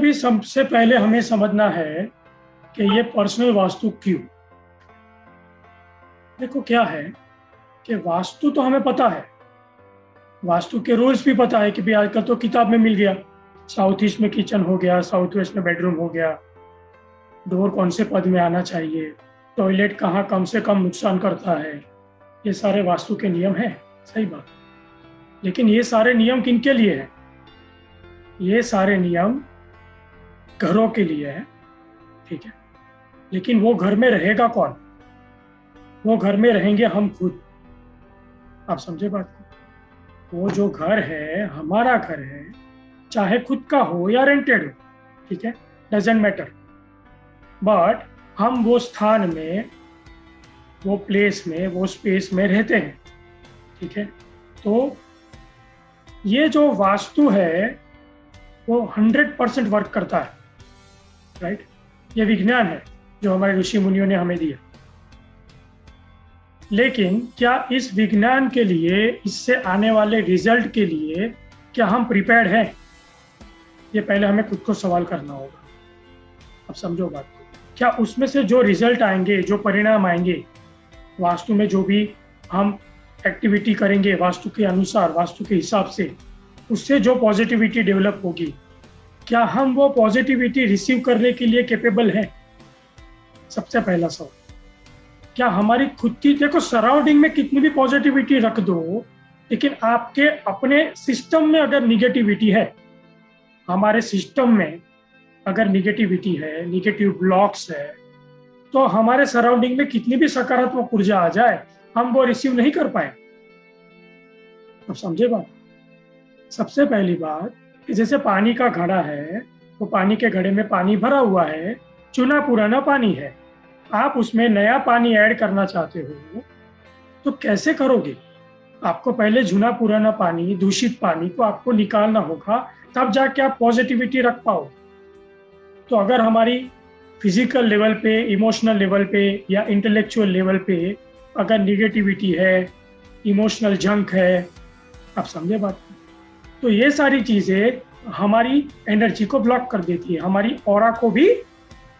अभी सबसे पहले हमें समझना है कि ये पर्सनल वास्तु क्यों। देखो क्या है कि वास्तु तो हमें पता है, वास्तु के रूल्स भी पता है कि भाई आजकल तो किताब में मिल गया, साउथ ईस्ट में किचन हो गया, साउथ वेस्ट में बेडरूम हो गया, डोर कौन से पद में आना चाहिए, टॉयलेट कहाँ कम से कम नुकसान करता है, ये सारे वास्तु के नियम हैं। सही बात, लेकिन ये सारे नियम किनके लिए हैं? ये सारे नियम घरों के लिए है, ठीक है। लेकिन वो घर में रहेगा कौन? वो घर में रहेंगे हम खुद। आप समझे बात को? वो जो घर है, हमारा घर है, चाहे खुद का हो या रेंटेड हो, ठीक है, डजेंट मैटर, बट हम वो स्थान में, वो प्लेस में, वो स्पेस में रहते हैं, ठीक है। तो ये जो वास्तु है वो 100% वर्क करता है, राइट। ये विज्ञान है जो हमारे ऋषि मुनियों ने हमें दिया। लेकिन क्या इस विज्ञान के लिए, इससे आने वाले रिजल्ट के लिए क्या हम प्रिपेयर्ड हैं? ये पहले हमें खुद को सवाल करना होगा। अब समझो बात को, क्या उसमें से जो रिजल्ट आएंगे, जो परिणाम आएंगे, वास्तु में जो भी हम एक्टिविटी करेंगे वास्तु के अनुसार, वास्तु के हिसाब से, उससे जो पॉजिटिविटी डेवलप होगी, क्या हम वो पॉजिटिविटी रिसीव करने के लिए कैपेबल हैं? सबसे पहला सवाल। क्या हमारी खुद की, देखो सराउंडिंग में कितनी भी पॉजिटिविटी रख दो, लेकिन आपके अपने सिस्टम में अगर निगेटिविटी है, हमारे सिस्टम में अगर निगेटिविटी है, निगेटिव ब्लॉक्स है, तो हमारे सराउंडिंग में कितनी भी सकारात्मक ऊर्जा आ जाए, हम वो रिसीव नहीं कर पाए। अब समझे बात? सबसे पहली बात कि जैसे पानी का घड़ा है, वो पानी के घड़े में पानी भरा हुआ है, चुना पुराना पानी है, आप उसमें नया पानी ऐड करना चाहते हो तो कैसे करोगे? आपको पहले चुना पुराना पानी, दूषित पानी को आपको निकालना होगा, तब जाके आप पॉजिटिविटी रख पाओ। तो अगर हमारी फिजिकल लेवल पे, इमोशनल लेवल पे या इंटेलेक्चुअल लेवल पे अगर निगेटिविटी है, इमोशनल जंक है, आप समझे बात? तो ये सारी चीजें हमारी एनर्जी को ब्लॉक कर देती है, हमारी ऑरा को भी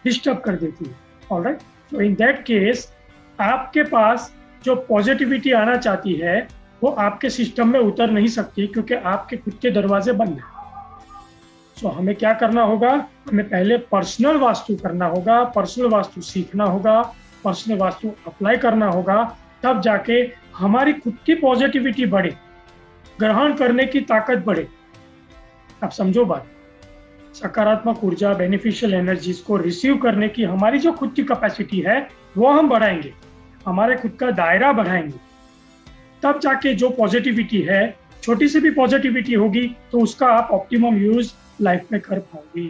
डिस्टर्ब कर देती है। Alright, so in that case आपके पास जो पॉजिटिविटी आना चाहती है वो आपके सिस्टम में उतर नहीं सकती, क्योंकि आपके खुद के दरवाजे बंद हैं। सो हमें क्या करना होगा? हमें पहले पर्सनल वास्तु करना होगा, पर्सनल वास्तु सीखना होगा, पर्सनल वास्तु अप्लाई करना होगा, तब जाके हमारी खुद की पॉजिटिविटी बढ़े, ग्रहण करने की ताकत बढ़े। आप समझो बात, सकारात्मक ऊर्जा, बेनिफिशियल एनर्जीज को रिसीव करने की हमारी जो खुद की कैपेसिटी है वो हम बढ़ाएंगे, हमारे खुद का दायरा बढ़ाएंगे, तब जाके जो पॉजिटिविटी है, छोटी सी भी पॉजिटिविटी होगी तो उसका आप ऑप्टिमम यूज लाइफ में कर पाओगे।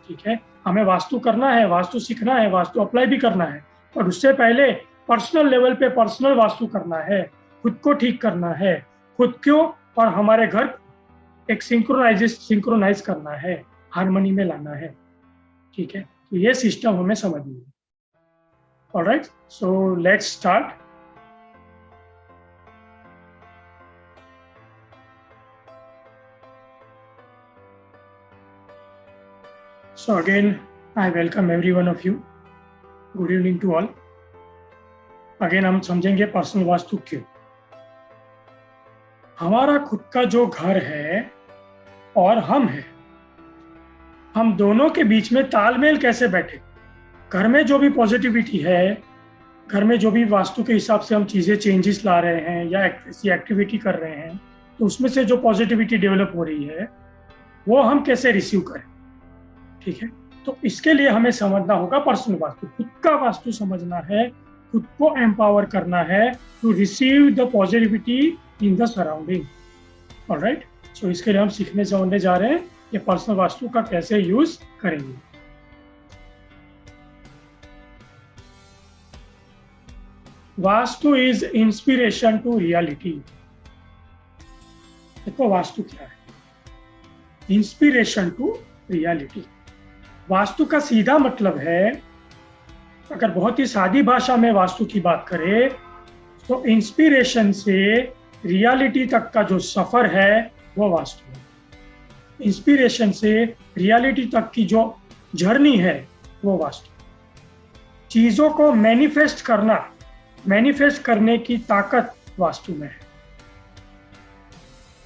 ठीक है, हमें वास्तु करना है, वास्तु सीखना है, वास्तु अप्लाई भी करना है, और उससे पहले पर्सनल लेवल पे पर्सनल वास्तु करना है, खुद को ठीक करना है, खुद को और हमारे घर एक सिंक्रोनाइज करना है, हार्मनी में लाना है। ठीक है, तो ये सिस्टम हमें समझनी है। Alright, so let's start. So again, I welcome every one of you. Good evening to all. Again हम समझेंगे पर्सनल वास्तु क्यों। हमारा खुद का जो घर है और हम हैं, हम दोनों के बीच में तालमेल कैसे बैठे? घर में जो भी पॉजिटिविटी है, घर में जो भी वास्तु के हिसाब से हम चीज़ें चेंजेस ला रहे हैं या ऐसी एक्टिविटी कर रहे हैं, तो उसमें से जो पॉजिटिविटी डेवलप हो रही है वो हम कैसे रिसीव करें। ठीक है, तो इसके लिए हमें समझना होगा पर्सनल वास्तु, खुद का वास्तु समझना है, खुद को एम्पावर करना है to receive the positivity in the surrounding. Alright, so इसके लिए हम सीखने समझने जा रहे हैं ये पर्सनल वास्तु का कैसे यूज करेंगे। Vastu is inspiration to reality. देखो वास्तु क्या है? Inspiration to reality. वास्तु का सीधा मतलब है, अगर बहुत ही सादी भाषा में वास्तु की बात करें तो इंस्पिरेशन से रियलिटी तक का जो सफर है वो वास्तु है। इंस्पिरेशन से रियलिटी तक की जो जर्नी है वो वास्तु। चीजों को मैनिफेस्ट करने की ताकत वास्तु में है।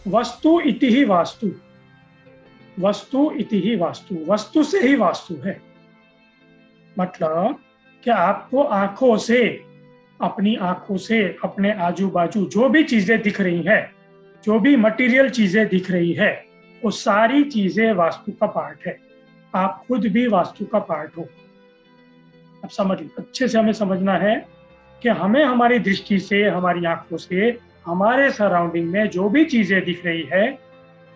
वस्तु इति ही वास्तु, वस्तु इति ही वास्तु, वस्तु से ही वास्तु है। मतलब कि आपको आंखों से, अपनी आंखों से अपने आजू बाजू जो भी चीजें दिख रही है, जो भी मटेरियल चीजें दिख रही है, वो सारी चीजें वास्तु का पार्ट है। आप खुद भी वास्तु का पार्ट हो। अब समझ लो, अच्छे से हमें समझना है कि हमें हमारी दृष्टि से, हमारी आंखों से हमारे सराउंडिंग में जो भी चीजें दिख रही है,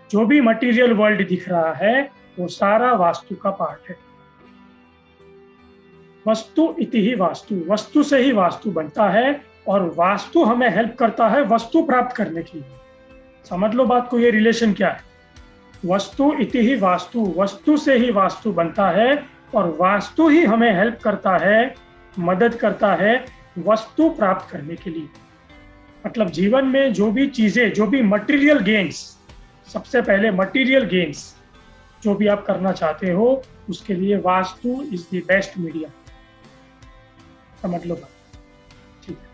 जो भी मटेरियल वर्ल्ड दिख रहा है, वो सारा वास्तु का पार्ट है। वस्तु इति ही वास्तु, वस्तु से ही वास्तु बनता है और वास्तु हमें हेल्प करता है वस्तु प्राप्त करने के लिए। समझ लो बात को, ये रिलेशन क्या है। वस्तु इति ही वास्तु, वस्तु से ही वास्तु बनता है और वास्तु ही हमें हेल्प करता है, मदद करता है वस्तु प्राप्त करने के लिए। मतलब जीवन में जो भी चीजें, जो भी मटेरियल गेन्स, सबसे पहले मटेरियल गेन्स जो भी आप करना चाहते हो, उसके लिए vastu is the best media. समझ लो बात, ठीक है।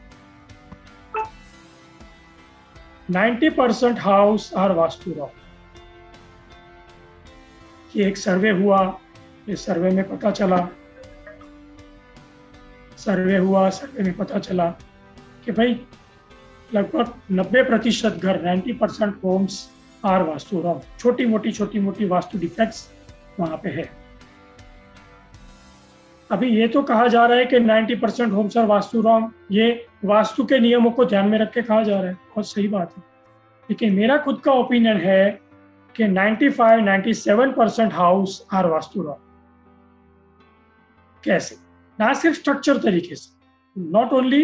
90% हाउस आर वास्तु रॉन्ग। ये एक सर्वे हुआ, इस सर्वे में पता चला कि भाई लगभग 90% घर, 90% होम्स आर वास्तु रॉन्ग। छोटी मोटी वास्तु डिफेक्ट्स वहां पे है। अभी ये तो कहा जा रहा है कि 90% होम्स आर वास्तु रॉन्ग, ये वास्तु के नियमों को ध्यान में रख के कहा जा रहा है, बहुत सही बात है। लेकिन मेरा खुद का ओपिनियन है कि 95-97% हाउस आर वास्तु रॉन्ग। कैसे? ना सिर्फ स्ट्रक्चर तरीके से, not only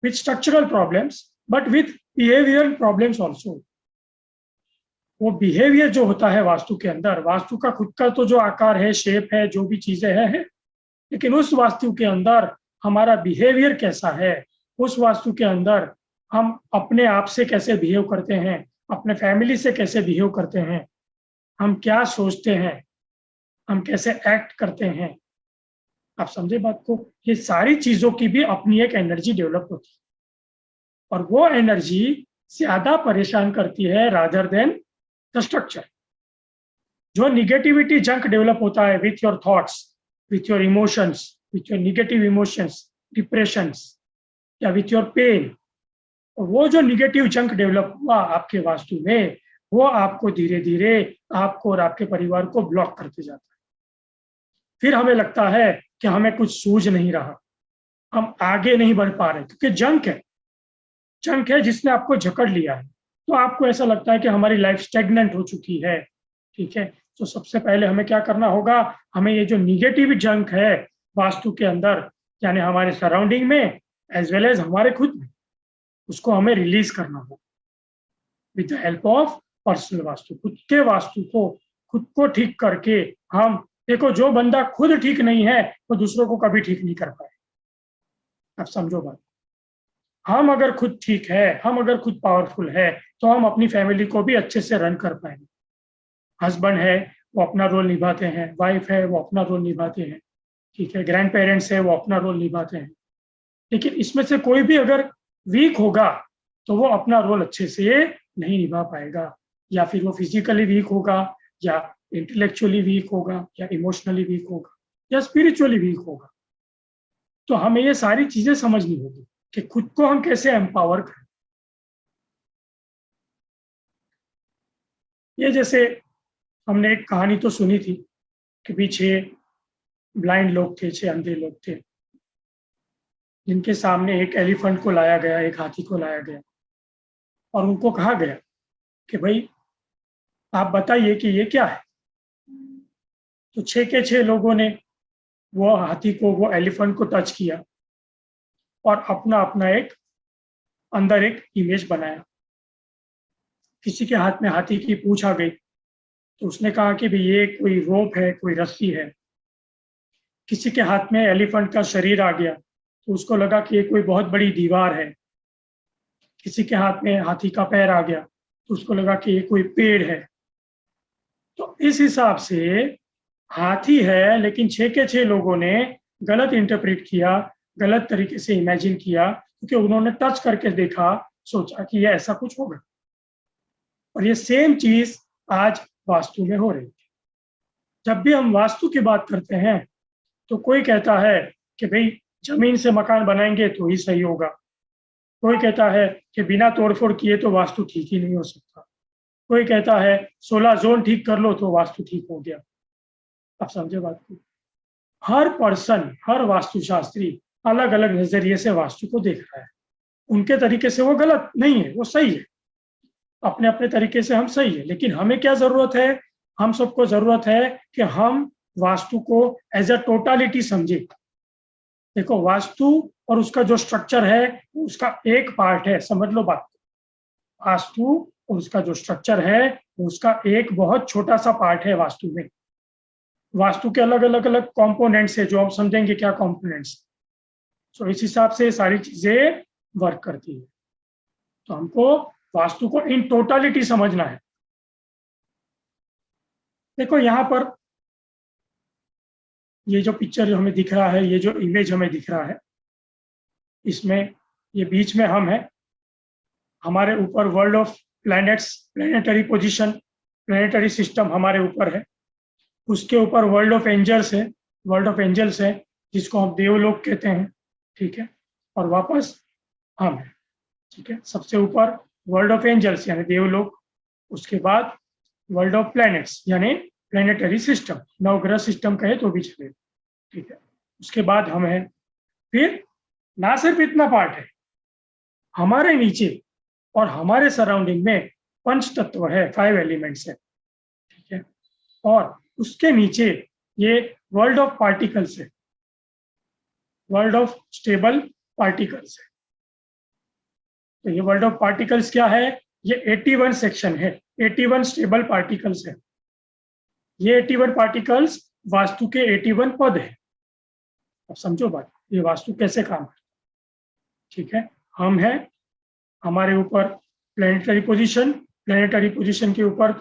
with structural problems but with behavioural problems also. वो बिहेवियर जो होता है वास्तु के अंदर, वास्तु का खुद का तो जो आकार है, शेप है, जो भी चीजें हैं, लेकिन उस वास्तु के अंदर हमारा बिहेवियर कैसा है, उस वास्तु के अंदर हम अपने आप से कैसे बिहेव करते हैं, अपने फैमिली से कैसे बिहेव करते हैं, हम क्या सोचते हैं, हम कैसे एक्ट करते हैं। आप समझे बात को? ये सारी चीजों की भी अपनी एक एनर्जी डेवलप होती है और वो एनर्जी ज्यादा परेशान करती है रादर देन द स्ट्रक्चर। जो निगेटिविटी जंक डेवलप होता है with your thoughts, with your emotions, with your negative emotions, depressions या विथ योर पेन, वो जो निगेटिव जंक डेवलप हुआ आपके वास्तु में, वो आपको धीरे धीरे, आपको और आपके परिवार को ब्लॉक करते जाता है। फिर हमें लगता है कि हमें कुछ सूझ नहीं रहा, हम आगे नहीं बढ़ पा रहे, क्योंकि जंक है जिसने आपको जकड़ लिया है। तो आपको ऐसा लगता है कि हमारी लाइफ स्टेगनेंट हो चुकी है। ठीक है, तो सबसे पहले हमें क्या करना होगा, हमें ये जो निगेटिव जंक है वास्तु के अंदर, यानी हमारे सराउंडिंग में एज वेल एज हमारे खुद में, उसको हमें रिलीज करना होगा with the help of personal vastu. खुद के वास्तु को, खुद को ठीक करके हम, देखो जो बंदा खुद ठीक नहीं है वो दूसरों को कभी ठीक नहीं कर पाए। आप समझो बात। हम अगर खुद ठीक है, हम अगर खुद पावरफुल है, तो हम अपनी फैमिली को भी अच्छे से रन कर पाएंगे। हस्बैंड है वो अपना रोल निभाते हैं, वाइफ है वो अपना रोल निभाते हैं, ठीक है, ग्रैंड पेरेंट्स है वो अपना रोल निभाते हैं। लेकिन इसमें से कोई भी अगर वीक होगा तो वो अपना रोल अच्छे से नहीं निभा पाएगा, या फिर वो फिजिकली वीक होगा, या इंटेलेक्चुअली वीक होगा, या इमोशनली वीक होगा, या स्पिरिचुअली वीक होगा। तो हमें ये सारी चीजें समझनी होगी कि खुद को हम कैसे एम्पावर करें। ये जैसे हमने एक कहानी तो सुनी थी कि भी 6 ब्लाइंड लोग थे, 6 अंधे लोग थे, जिनके सामने एक एलिफेंट को लाया गया, एक हाथी को लाया गया, और उनको कहा गया कि भाई आप बताइए कि ये क्या है। तो 6 के 6 लोगों ने वो हाथी को, वो एलिफेंट को टच किया और अपना अपना एक अंदर एक इमेज बनाया। किसी के हाथ में हाथी की पूंछ आ गई तो उसने कहा कि भाई ये कोई रोप है, कोई रस्सी है। किसी के हाथ में एलिफेंट का शरीर आ गया तो उसको लगा कि ये कोई बहुत बड़ी दीवार है। किसी के हाथ में हाथी का पैर आ गया तो उसको लगा कि ये कोई पेड़ है। तो इस हिसाब से हाथी है, लेकिन 6 के 6 लोगों ने गलत इंटरप्रेट किया, गलत तरीके से इमेजिन किया, क्योंकि उन्होंने टच करके देखा, सोचा कि ये ऐसा कुछ होगा। और ये सेम चीज आज वास्तु में हो रही है। जब भी हम वास्तु की बात करते हैं तो कोई कहता है कि भाई जमीन से मकान बनाएंगे तो ही सही होगा, कोई कहता है कि बिना तोड़फोड़ किए तो वास्तु ठीक ही नहीं हो सकता, कोई कहता है 16 जोन ठीक कर लो तो वास्तु ठीक हो गया। आप समझे बात को? हर पर्सन, हर वास्तुशास्त्री अलग अलग नजरिए से वास्तु को देख रहा है। उनके तरीके से वो गलत नहीं है, वो सही है, अपने अपने तरीके से हम सही है। लेकिन हमें क्या जरूरत है? हम सबको जरूरत है कि हम वास्तु को एज अ टोटालिटी समझे। देखो, वास्तु और उसका जो स्ट्रक्चर है उसका एक पार्ट है, समझ लो बात। वास्तु और उसका जो स्ट्रक्चर है उसका एक बहुत छोटा सा पार्ट है वास्तु में। वास्तु के अलग अलग अलग कंपोनेंट्स है, जो हम समझेंगे क्या कंपोनेंट्स। तो इस हिसाब से सारी चीजें वर्क करती है। तो हमको वास्तु को इन टोटालिटी समझना है। देखो यहाँ पर ये जो पिक्चर हमें दिख रहा है, ये जो इमेज हमें दिख रहा है, इसमें ये बीच में हम हैं, हमारे ऊपर world of planets, planetary position, planetary system हमारे ऊपर है। उसके ऊपर वर्ल्ड ऑफ एंजल्स है, वर्ल्ड ऑफ एंजल्स है जिसको हम देवलोक कहते हैं, ठीक है। और वापस हम हैं, ठीक है। सबसे ऊपर वर्ल्ड ऑफ एंजल्स यानी देवलोक, उसके बाद वर्ल्ड ऑफ प्लैनेट्स यानी प्लैनेटरी सिस्टम, नवग्रह सिस्टम कहे तो भी चले, ठीक है। उसके बाद हम हैं। फिर ना सिर्फ इतना पार्ट है, हमारे नीचे और हमारे सराउंडिंग में पंच तत्व है, 5 एलिमेंट्स है, ठीक है। और उसके नीचे ये वर्ल्ड ऑफ पार्टिकल्स है, वर्ल्ड ऑफ स्टेबल पार्टिकल्स है। तो ये वर्ल्ड ऑफ पार्टिकल्स क्या है? ये 81 सेक्शन है, 81 स्टेबल पार्टिकल्स है। ये 81 पार्टिकल्स वास्तु के 81 पद है। अब समझो बात, ये वास्तु कैसे काम करता है, ठीक है। हम हैं, हमारे ऊपर प्लैनेटरी पोजीशन, प्लैनेटरी पोजीशन के ऊपर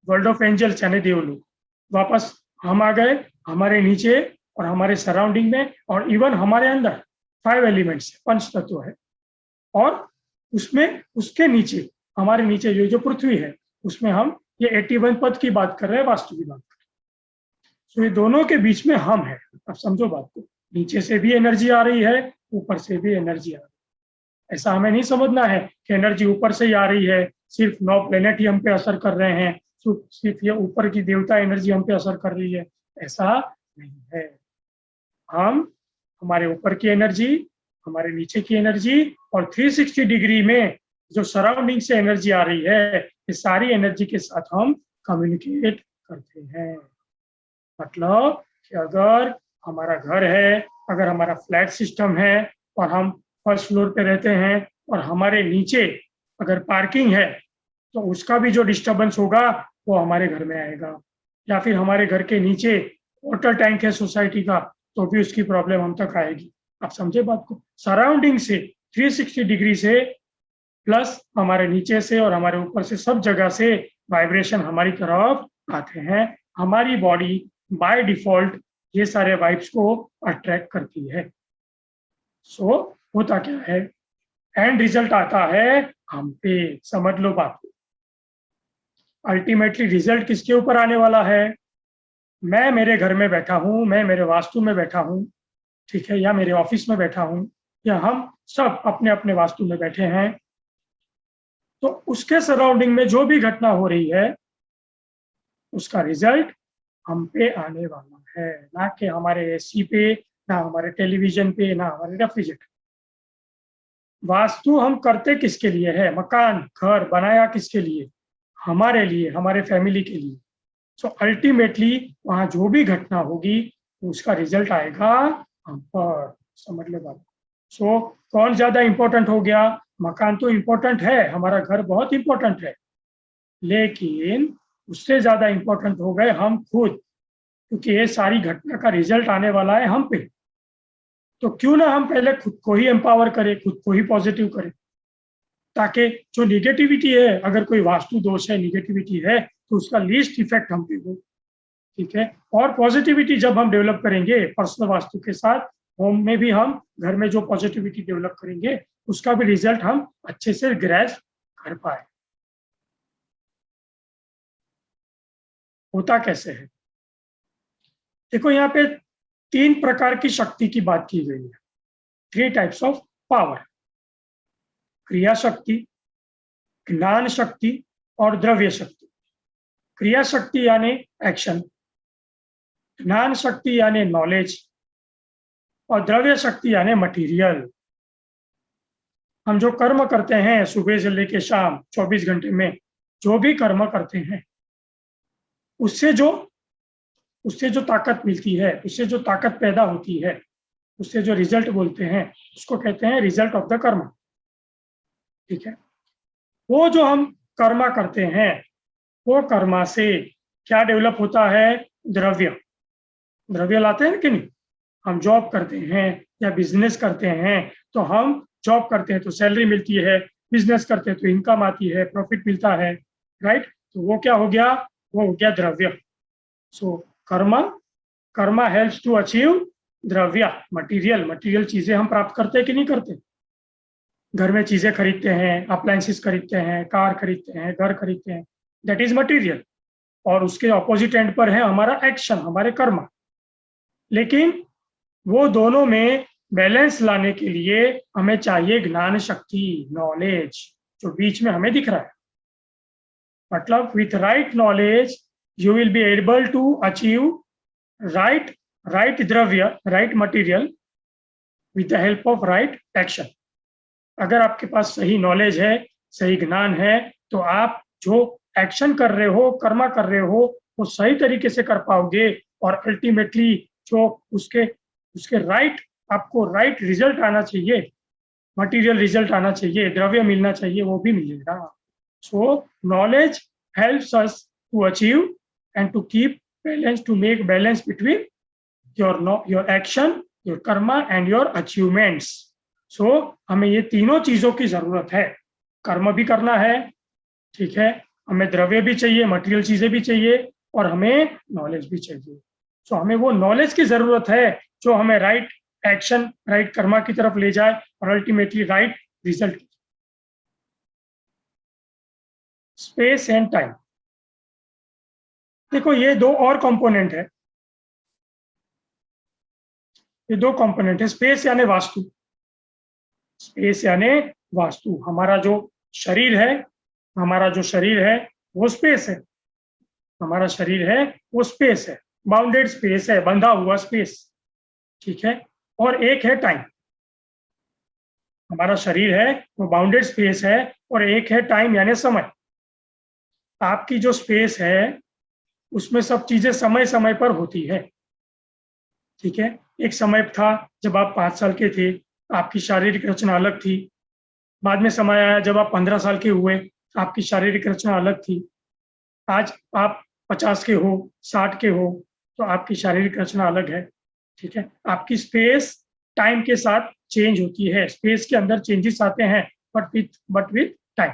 वर्ल्ड ऑफ एंजल्स यानी देवलोक। वापस हम आ गए हमारे नीचे और हमारे सराउंडिंग में, और इवन हमारे अंदर 5 एलिमेंट्स, पंच तत्व है। और उसमें उसके नीचे, हमारे नीचे जो पृथ्वी है, उसमें हम ये 81 पद की बात कर रहे हैं, वास्तु की बात कर रहे हैं। तो ये दोनों के बीच में हम हैं। अब समझो बात को, नीचे से भी एनर्जी आ रही है, ऊपर से भी एनर्जी आ रही है। ऐसा हमें नहीं समझना है कि एनर्जी ऊपर से ही आ रही है, सिर्फ 9 प्लेनेट ही हम पे असर कर रहे हैं, सिर्फ ये ऊपर की देवता एनर्जी हम पे असर कर रही है, ऐसा नहीं है। हमारे ऊपर की एनर्जी, हमारे नीचे की एनर्जी, और 360 डिग्री में जो सराउंडिंग से एनर्जी आ रही है, इस सारी एनर्जी के साथ हम कम्युनिकेट करते हैं। मतलब कि अगर हमारा घर है, अगर हमारा फ्लैट सिस्टम है और हम फर्स्ट फ्लोर पे रहते हैं, और हमारे नीचे अगर पार्किंग है, तो उसका भी जो डिस्टर्बेंस होगा वो हमारे घर में आएगा। या फिर हमारे घर के नीचे वाटर टैंक है सोसाइटी का, तो भी उसकी प्रॉब्लम हम तक आएगी। आप समझे बात को? सराउंडिंग से 360 डिग्री से, प्लस हमारे नीचे से और हमारे ऊपर से, सब जगह से वाइब्रेशन हमारी तरफ आते हैं। हमारी बॉडी बाय डिफॉल्ट ये सारे वाइब्स को अट्रैक्ट करती है। सो होता क्या है, एंड रिजल्ट आता है हम पे। समझ लो बात को, अल्टीमेटली रिजल्ट किसके ऊपर आने वाला है? मैं मेरे घर में बैठा हूँ, मैं मेरे वास्तु में बैठा हूँ, ठीक है, या मेरे ऑफिस में बैठा हूँ, या हम सब अपने अपने वास्तु में बैठे हैं, तो उसके सराउंडिंग में जो भी घटना हो रही है उसका रिजल्ट हम पे आने वाला है। ना कि हमारे एसी पे, ना हमारे टेलीविजन पे, ना हमारे रेफ्रिजरेटर। वास्तु हम करते किसके लिए है? मकान, घर बनाया किसके लिए? हमारे लिए, हमारे फैमिली के लिए। सो अल्टीमेटली वहां जो भी घटना होगी उसका रिजल्ट आएगा हम पर। समझ लो बात। सो कौन ज्यादा इंपॉर्टेंट हो गया? मकान तो इंपॉर्टेंट है, हमारा घर बहुत इंपॉर्टेंट है, लेकिन उससे ज्यादा इंपॉर्टेंट हो गए हम खुद, क्योंकि ये सारी घटना का रिजल्ट आने वाला है हम पे। तो क्यों ना हम पहले खुद को ही एम्पावर करें, खुद को ही पॉजिटिव करें, ताकि जो निगेटिविटी है, अगर कोई वास्तु दोष है, निगेटिविटी है, तो उसका लीस्ट इफेक्ट हम पे हो, ठीक है। और पॉजिटिविटी जब हम डेवलप करेंगे पर्सनल वास्तु के साथ, होम में भी हम घर में जो पॉजिटिविटी डेवलप करेंगे उसका भी रिजल्ट हम अच्छे से ग्रैस्प कर पाए। होता कैसे है? देखो यहाँ पे 3 प्रकार की शक्ति की बात की गई है, 3 टाइप्स ऑफ पावर, क्रिया शक्ति, ज्ञान शक्ति और द्रव्य शक्ति। क्रिया शक्ति यानी एक्शन, ज्ञान शक्ति यानी नॉलेज और द्रव्य शक्ति यानी मटेरियल। हम जो कर्म करते हैं सुबह से लेकर शाम 24 घंटे में जो भी कर्म करते हैं उससे जो ताकत मिलती है, उससे जो ताकत पैदा होती है, उससे जो रिजल्ट बोलते हैं उसको कहते हैं रिजल्ट ऑफ द कर्म, ठीक है। वो जो हम कर्मा करते हैं वो कर्मा से क्या डेवलप होता है? द्रव्य लाते हैं कि नहीं? हम जॉब करते हैं या बिजनेस करते हैं, तो हम जॉब करते हैं तो सैलरी मिलती है, बिजनेस करते हैं तो इनकम आती है, प्रॉफिट मिलता है, राइट। तो वो क्या हो गया? वो हो गया द्रव्य। सो कर्मा हेल्प्स टू अचीव द्रव्य, मटीरियल चीजें हम प्राप्त करते हैं कि नहीं करते? घर में चीजें खरीदते हैं, अप्लायंसेस खरीदते हैं, कार खरीदते हैं, घर खरीदते हैं, दैट इज मटीरियल। और उसके ऑपोजिट एंड पर है हमारा एक्शन, हमारे कर्म। लेकिन वो दोनों में बैलेंस लाने के लिए हमें चाहिए ज्ञान शक्ति, नॉलेज, जो बीच में हमें दिख रहा है। मतलब with right knowledge you will be able to achieve right द्रव्य, right material with the help of right action. अगर आपके पास सही नॉलेज है, सही ज्ञान है, तो आप जो एक्शन कर रहे हो, कर्म कर रहे हो, वो सही तरीके से कर पाओगे और अल्टीमेटली जो उसके राइट, आपको राइट रिजल्ट आना चाहिए, मटेरियल रिजल्ट आना चाहिए, द्रव्य मिलना चाहिए, वो भी मिलेगा। So knowledge helps us to achieve and to keep balance, to make balance between your action, your karma and your achievements. So हमें ये तीनों चीजों की जरूरत है। कर्म भी करना है, ठीक है, हमें द्रव्य भी चाहिए, मटेरियल चीजें भी चाहिए, और हमें नॉलेज भी चाहिए। सो हमें वो नॉलेज की जरूरत है जो हमें राइट एक्शन, राइट कर्मा की तरफ ले जाए और ultimately right result. Space and time, देखो ये दो और कंपोनेंट है, ये दो कंपोनेंट है। स्पेस यानी वास्तु, स्पेस यानी वास्तु। हमारा जो शरीर है वो स्पेस है, हमारा शरीर है वो स्पेस है, बाउंडेड स्पेस है, बंधा हुआ स्पेस, ठीक है। और एक है टाइम, हमारा शरीर है वो बाउंडेड स्पेस है, और एक है टाइम यानी समय। आपकी जो स्पेस है उसमें सब चीजें समय समय पर होती है, ठीक है। एक समय था जब आप 5 साल के थे, आपकी शारीरिक रचना अलग थी। बाद में समय आया जब आप 15 साल के हुए, आपकी शारीरिक रचना अलग थी। आज आप 50 के हो, 60 के हो, तो आपकी शारीरिक रचना अलग है, ठीक है। आपकी स्पेस टाइम के साथ चेंज होती है, स्पेस के अंदर चेंजेस आते हैं, but with time.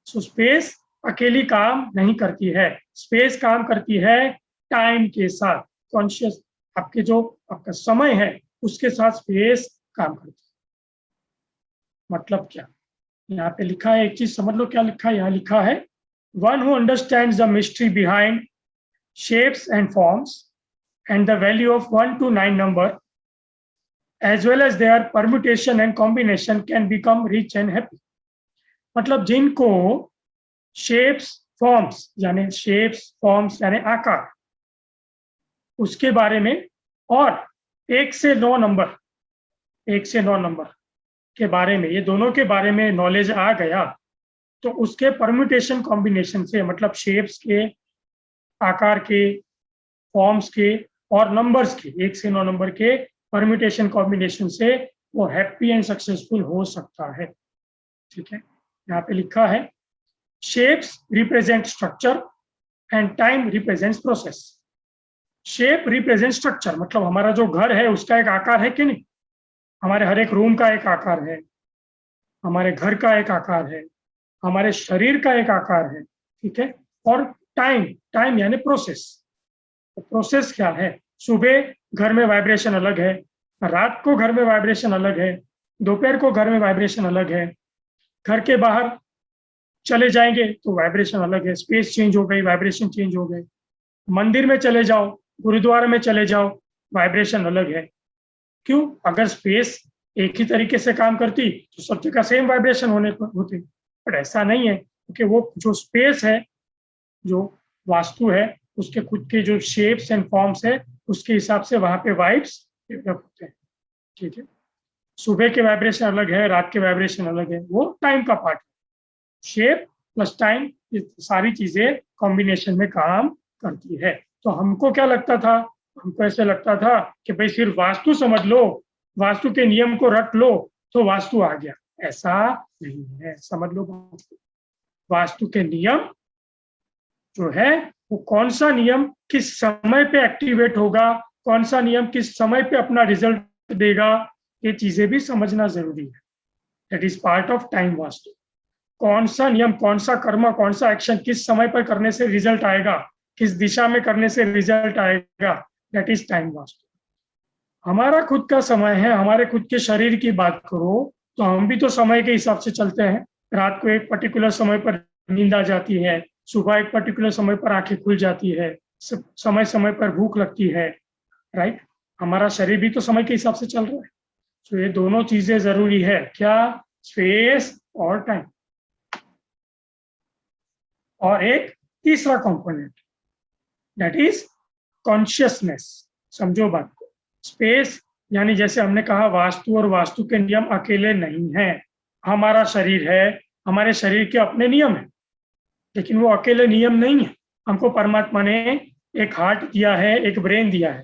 So space अकेली काम नहीं करती है, स्पेस काम करती है टाइम के साथ, कॉन्शियस, आपके जो आपका समय है उसके साथ स्पेस काम करती है। मतलब क्या? यहाँ पे लिखा है, एक चीज समझ लो क्या लिखा है। यहाँ लिखा है, one who understands the mystery behind shapes and forms and the value of 1 to 9 number as well as their permutation and combination can become rich and happy। मतलब जिनको शेप्स फॉर्म्स यानी आकार, उसके बारे में, और 1 से 9 नंबर के बारे में, ये दोनों के बारे में नॉलेज आ गया, तो उसके परम्यूटेशन कॉम्बिनेशन से, मतलब शेप्स के, आकार के, फॉर्म्स के और नंबर्स के, 1 से 9 नंबर के परम्यूटेशन कॉम्बिनेशन से वो हैप्पी एंड सक्सेसफुल हो सकता है, ठीक है। यहाँ पे लिखा है, shapes represent structure and time represents process. Shape represent structure, मतलब हमारा जो घर है उसका एक आकार है कि नहीं? हमारे हर एक रूम का एक आकार है, हमारे घर का एक आकार है, हमारे शरीर का एक आकार है, ठीक है। और टाइम, टाइम यानी प्रोसेस। तो प्रोसेस क्या है? सुबह घर में वाइब्रेशन अलग है, रात को घर में वाइब्रेशन अलग है, दोपहर को घर में वाइब्रेशन अलग है, घर के बाहर चले जाएंगे तो वाइब्रेशन अलग है, स्पेस चेंज हो गई, वाइब्रेशन चेंज हो गए। मंदिर में चले जाओ, गुरुद्वारा में चले जाओ, वाइब्रेशन अलग है। क्यों? अगर स्पेस एक ही तरीके से काम करती तो सब जगह सेम वाइब्रेशन होते, बट ऐसा नहीं है, क्योंकि वो जो स्पेस है, जो वास्तु है, उसके खुद के जो शेप्स एंड फॉर्म्स है, उसके हिसाब से वहां पे वाइब्स डेवलप होते हैं। ठीक है, सुबह के वाइब्रेशन अलग है, रात के वाइब्रेशन अलग है, वो टाइम का पार्ट है। शेप प्लस टाइम, ये सारी चीजें कॉम्बिनेशन में काम करती है। तो हमको क्या लगता था? हमको ऐसे लगता था कि भाई सिर्फ वास्तु समझ लो, वास्तु के नियम को रट लो तो वास्तु आ गया। ऐसा नहीं है, समझ लो। वास्तु के नियम जो है, वो कौन सा नियम किस समय पे एक्टिवेट होगा, कौन सा नियम किस समय पे अपना रिजल्ट देगा, ये चीजें भी समझना जरूरी है। That is part of time vastu. कौन सा नियम, कौन सा कर्म, कौन सा एक्शन किस समय पर करने से रिजल्ट आएगा, किस दिशा में करने से रिजल्ट आएगा, दैट इज टाइम वास्तु। हमारा खुद का समय है, हमारे खुद के शरीर की बात करो तो हम भी तो समय के हिसाब से चलते हैं। रात को एक पर्टिकुलर समय पर नींद आ जाती है, सुबह एक पर्टिकुलर समय पर आंखें खुल जाती है, समय समय पर भूख लगती है, राइट? हमारा शरीर भी तो समय के हिसाब से चल रहा है। तो ये दोनों चीजें जरूरी है। क्या? स्पेस और टाइम। और एक तीसरा कंपोनेंट, दैट इज कॉन्शियसनेस। समझो बात को। स्पेस यानी जैसे हमने कहा, वास्तु और वास्तु के नियम अकेले नहीं है। हमारा शरीर है, हमारे शरीर के अपने नियम है, लेकिन वो अकेले नियम नहीं है। हमको परमात्मा ने एक हार्ट दिया है, एक ब्रेन दिया है।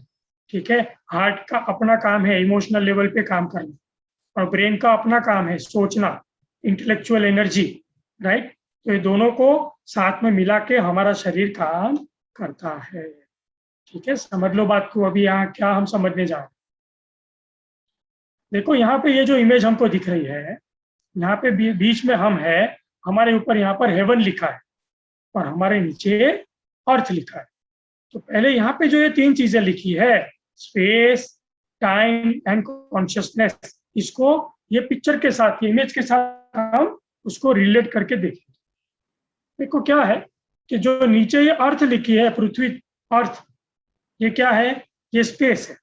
ठीक है, हार्ट का अपना काम है इमोशनल लेवल पे काम करना, और ब्रेन का अपना काम है सोचना, इंटेलेक्चुअल एनर्जी, राइट? तो ये दोनों को साथ में मिला के हमारा शरीर काम करता है। ठीक है, समझ लो बात को। अभी यहाँ क्या हम समझने जा रहे हैं, देखो यहाँ पे ये जो इमेज हमको दिख रही है, यहाँ पे बीच में हम है, हमारे ऊपर यहाँ पर हेवन लिखा है और हमारे नीचे अर्थ लिखा है। तो पहले यहाँ पे जो ये तीन चीजें लिखी है, स्पेस, टाइम एंड कॉन्शियसनेस, इसको ये पिक्चर के साथ, ये इमेज के साथ हम उसको रिलेट करके देखें। देखो क्या है कि जो नीचे ये अर्थ लिखी है, पृथ्वी, अर्थ, ये क्या है? ये स्पेस है।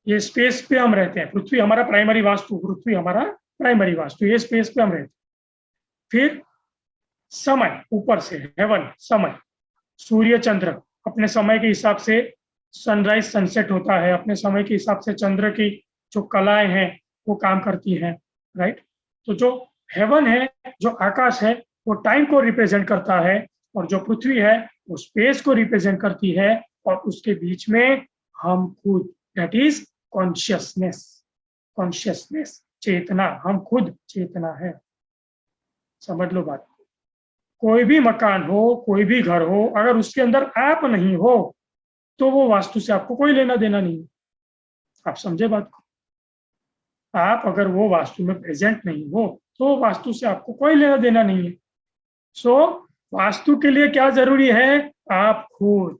ये स्पेस पे हम रहते हैं। पृथ्वी हमारा प्राइमरी वास्तु, पृथ्वी हमारा प्राइमरी वास्तु, ये स्पेस पे हम रहते हैं। फिर समय, ऊपर से हेवन, समय, सूर्य चंद्र अपने समय के हिसाब से सनराइज सनसेट होता है, अपने समय के हिसाब से चंद्र की जो कलाएं हैं वो काम करती हैं, राइट? तो जो हेवन है, जो आकाश है, वो टाइम को रिप्रेजेंट करता है, और जो पृथ्वी है वो स्पेस को रिप्रेजेंट करती है, और उसके बीच में हम खुद, दैट इज कॉन्शियसनेस। कॉन्शियसनेस, चेतना, हम खुद चेतना है। समझ लो बात। कोई भी मकान हो, कोई भी घर हो, अगर उसके अंदर आप नहीं हो तो वो वास्तु से आपको कोई लेना देना नहीं है। आप समझे बात को? आप अगर वो वास्तु में प्रेजेंट नहीं हो तो वास्तु से आपको कोई लेना देना नहीं है। सो वास्तु के लिए क्या जरूरी है? आप खुद।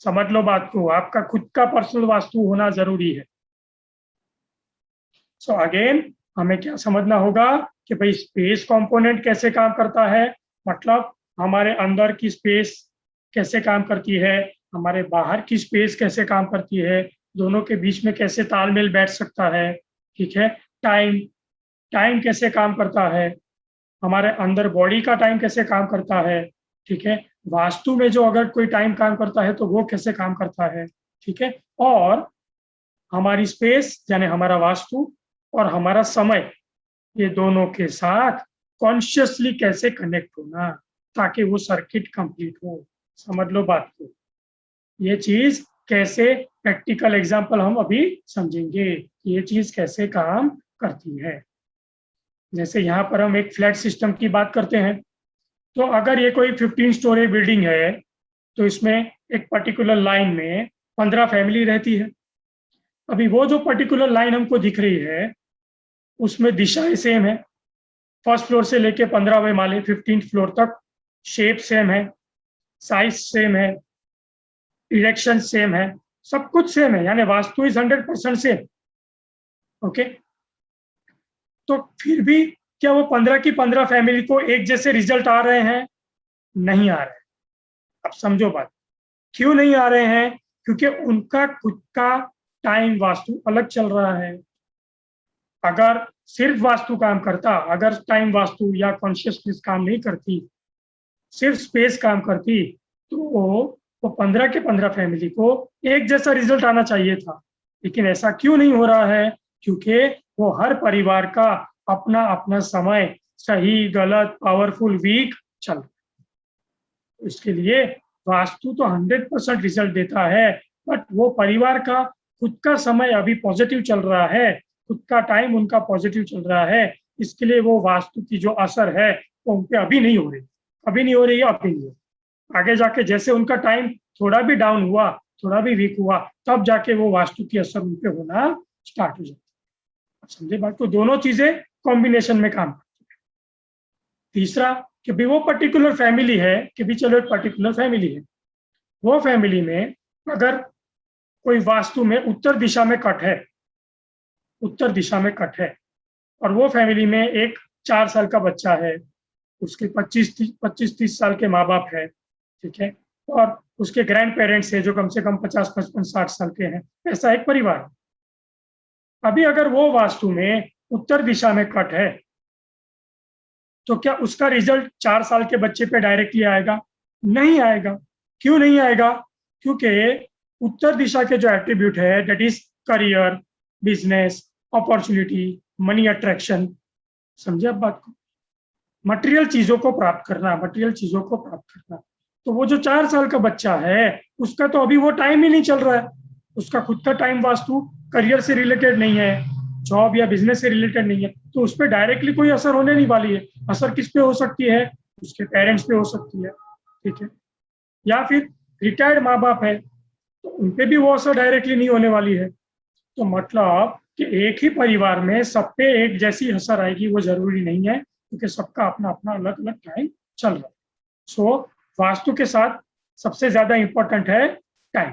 समझ लो बात को, आपका खुद का पर्सनल वास्तु होना जरूरी है। सो अगेन हमें क्या समझना होगा कि भाई स्पेस कंपोनेंट कैसे काम करता है, मतलब हमारे अंदर की स्पेस कैसे काम करती है, हमारे बाहर की स्पेस कैसे काम करती है, दोनों के बीच में कैसे तालमेल बैठ सकता है। ठीक है, टाइम, टाइम कैसे काम करता है, हमारे अंदर बॉडी का टाइम कैसे काम करता है। ठीक है, वास्तु में जो अगर कोई टाइम काम करता है तो वो कैसे काम करता है। ठीक है, और हमारी स्पेस यानी हमारा वास्तु और हमारा समय, ये दोनों के साथ कॉन्शियसली कैसे कनेक्ट होना ताकि वो सर्किट कंप्लीट हो। समझ लो बात को। ये चीज कैसे, प्रैक्टिकल एग्जांपल हम अभी समझेंगे, ये चीज कैसे काम करती है। जैसे यहाँ पर हम एक फ्लैट सिस्टम की बात करते हैं, तो अगर ये कोई 15 स्टोरी बिल्डिंग है तो इसमें एक पर्टिकुलर लाइन में 15 फैमिली रहती है। अभी वो जो पर्टिकुलर लाइन हमको दिख रही है उसमें दिशाएं सेम है, फर्स्ट फ्लोर से लेके 15वें माले 15th फ्लोर तक शेप सेम है, साइज सेम है, डायरेक्शन सेम है, सब कुछ सेम है, यानी वास्तु इज 100% सेम। ओके, तो फिर भी क्या वो 15 की 15 फैमिली को एक जैसे रिजल्ट आ रहे हैं? नहीं आ रहे हैं। अब समझो बात, क्यों नहीं आ रहे हैं? क्योंकि उनका खुद का टाइम वास्तु अलग चल रहा है। अगर सिर्फ वास्तु काम करता, अगर टाइम वास्तु या कॉन्शियसनेस काम नहीं करती, सिर्फ स्पेस काम करती, तो वो 15 के 15 फैमिली को एक जैसा रिजल्ट आना चाहिए था। लेकिन ऐसा क्यों नहीं हो रहा है? क्योंकि वो हर परिवार का अपना अपना समय, सही गलत पावरफुल वीक चल रहा है। इसके लिए वास्तु तो 100% रिजल्ट देता है, बट वो परिवार का खुद का समय अभी पॉजिटिव चल रहा है, खुद का टाइम उनका पॉजिटिव चल रहा है, इसके लिए वो वास्तु की जो असर है वो उन पे अभी नहीं हो रही, अभी नहीं हो रही है, अभी नहीं हो। आगे जाके जैसे उनका टाइम थोड़ा भी डाउन हुआ, थोड़ा भी वीक हुआ, तब जाके वो वास्तु की असर उन पे होना स्टार्ट हो जाती है। समझे बात को? दोनों चीजें कॉम्बिनेशन में काम करती है। तीसरा कि भी वो पर्टिकुलर फैमिली है, कि भी चलो एक पर्टिकुलर फैमिली है, वो फैमिली में अगर कोई वास्तु में उत्तर दिशा में कट है, उत्तर दिशा में कट है, और वो फैमिली में एक 4 साल का बच्चा है, उसके 25-30 साल के माँ बाप है, ठीक है, और उसके ग्रैंड पेरेंट्स है जो कम से कम 50-55-60 साल के हैं, ऐसा एक परिवार। अभी अगर वो वास्तु में उत्तर दिशा में कट है, तो क्या उसका रिजल्ट 4 साल के बच्चे पे डायरेक्टली आएगा? नहीं आएगा। क्यों नहीं आएगा? क्योंकि उत्तर दिशा के जो एट्रीब्यूट है, that is career, business, opportunity, money attraction, समझे आप बात को? मटेरियल चीजों को प्राप्त करना, मटेरियल चीजों को प्राप्त करना। तो वो जो 4 साल का बच्चा है, उसका तो अभी वो टाइम ही नहीं चल रहा है, उसका खुद का टाइम वास्तु करियर से रिलेटेड नहीं है, जॉब या बिजनेस से रिलेटेड नहीं है, तो उस पर डायरेक्टली कोई असर होने नहीं वाली है। असर किस पे हो सकती है? उसके पेरेंट्स पे हो सकती है, ठीक है, या फिर रिटायर्ड माँ बाप है तो उन पे भी वो असर डायरेक्टली नहीं होने वाली है। तो मतलब कि एक ही परिवार में सब पे एक जैसी असर आएगी वो जरूरी नहीं है, क्योंकि सबका अपना अपना अलग अलग टाइम चल रहा है। सो वास्तु के साथ सबसे ज्यादा इंपॉर्टेंट है टाइम,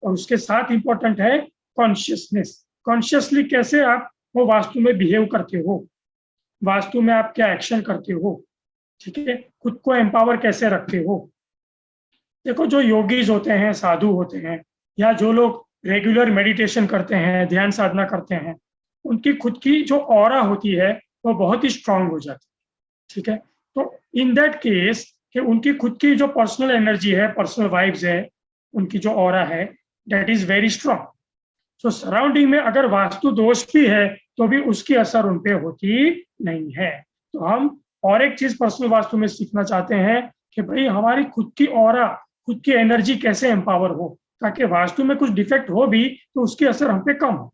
और उसके साथ इंपॉर्टेंट है कॉन्शियसनेस। कॉन्शियसली कैसे आप वो वास्तु में बिहेव करते हो, वास्तु में आप क्या एक्शन करते हो, ठीक है, खुद को एम्पावर कैसे रखते हो। देखो, जो योगीज होते हैं, साधु होते हैं, या जो लोग रेगुलर मेडिटेशन करते हैं, ध्यान साधना करते हैं, उनकी खुद की जो ऑरा होती है वो बहुत ही स्ट्रांग हो जाती है, ठीक है। तो इन दैट केस कि उनकी खुद की जो पर्सनल एनर्जी है, पर्सनल वाइब्स है, उनकी जो ऑरा है, that is very strong. So surrounding में अगर वास्तु दोष भी है तो भी उसकी असर उन पे होती नहीं है। तो हम और एक चीज पर्सनल वास्तु में सीखना चाहते हैं कि भाई हमारी खुद की ऑरा, खुद की एनर्जी कैसे एम्पावर हो, ताकि वास्तु में कुछ डिफेक्ट हो भी तो उसकी असर हम पे कम हो,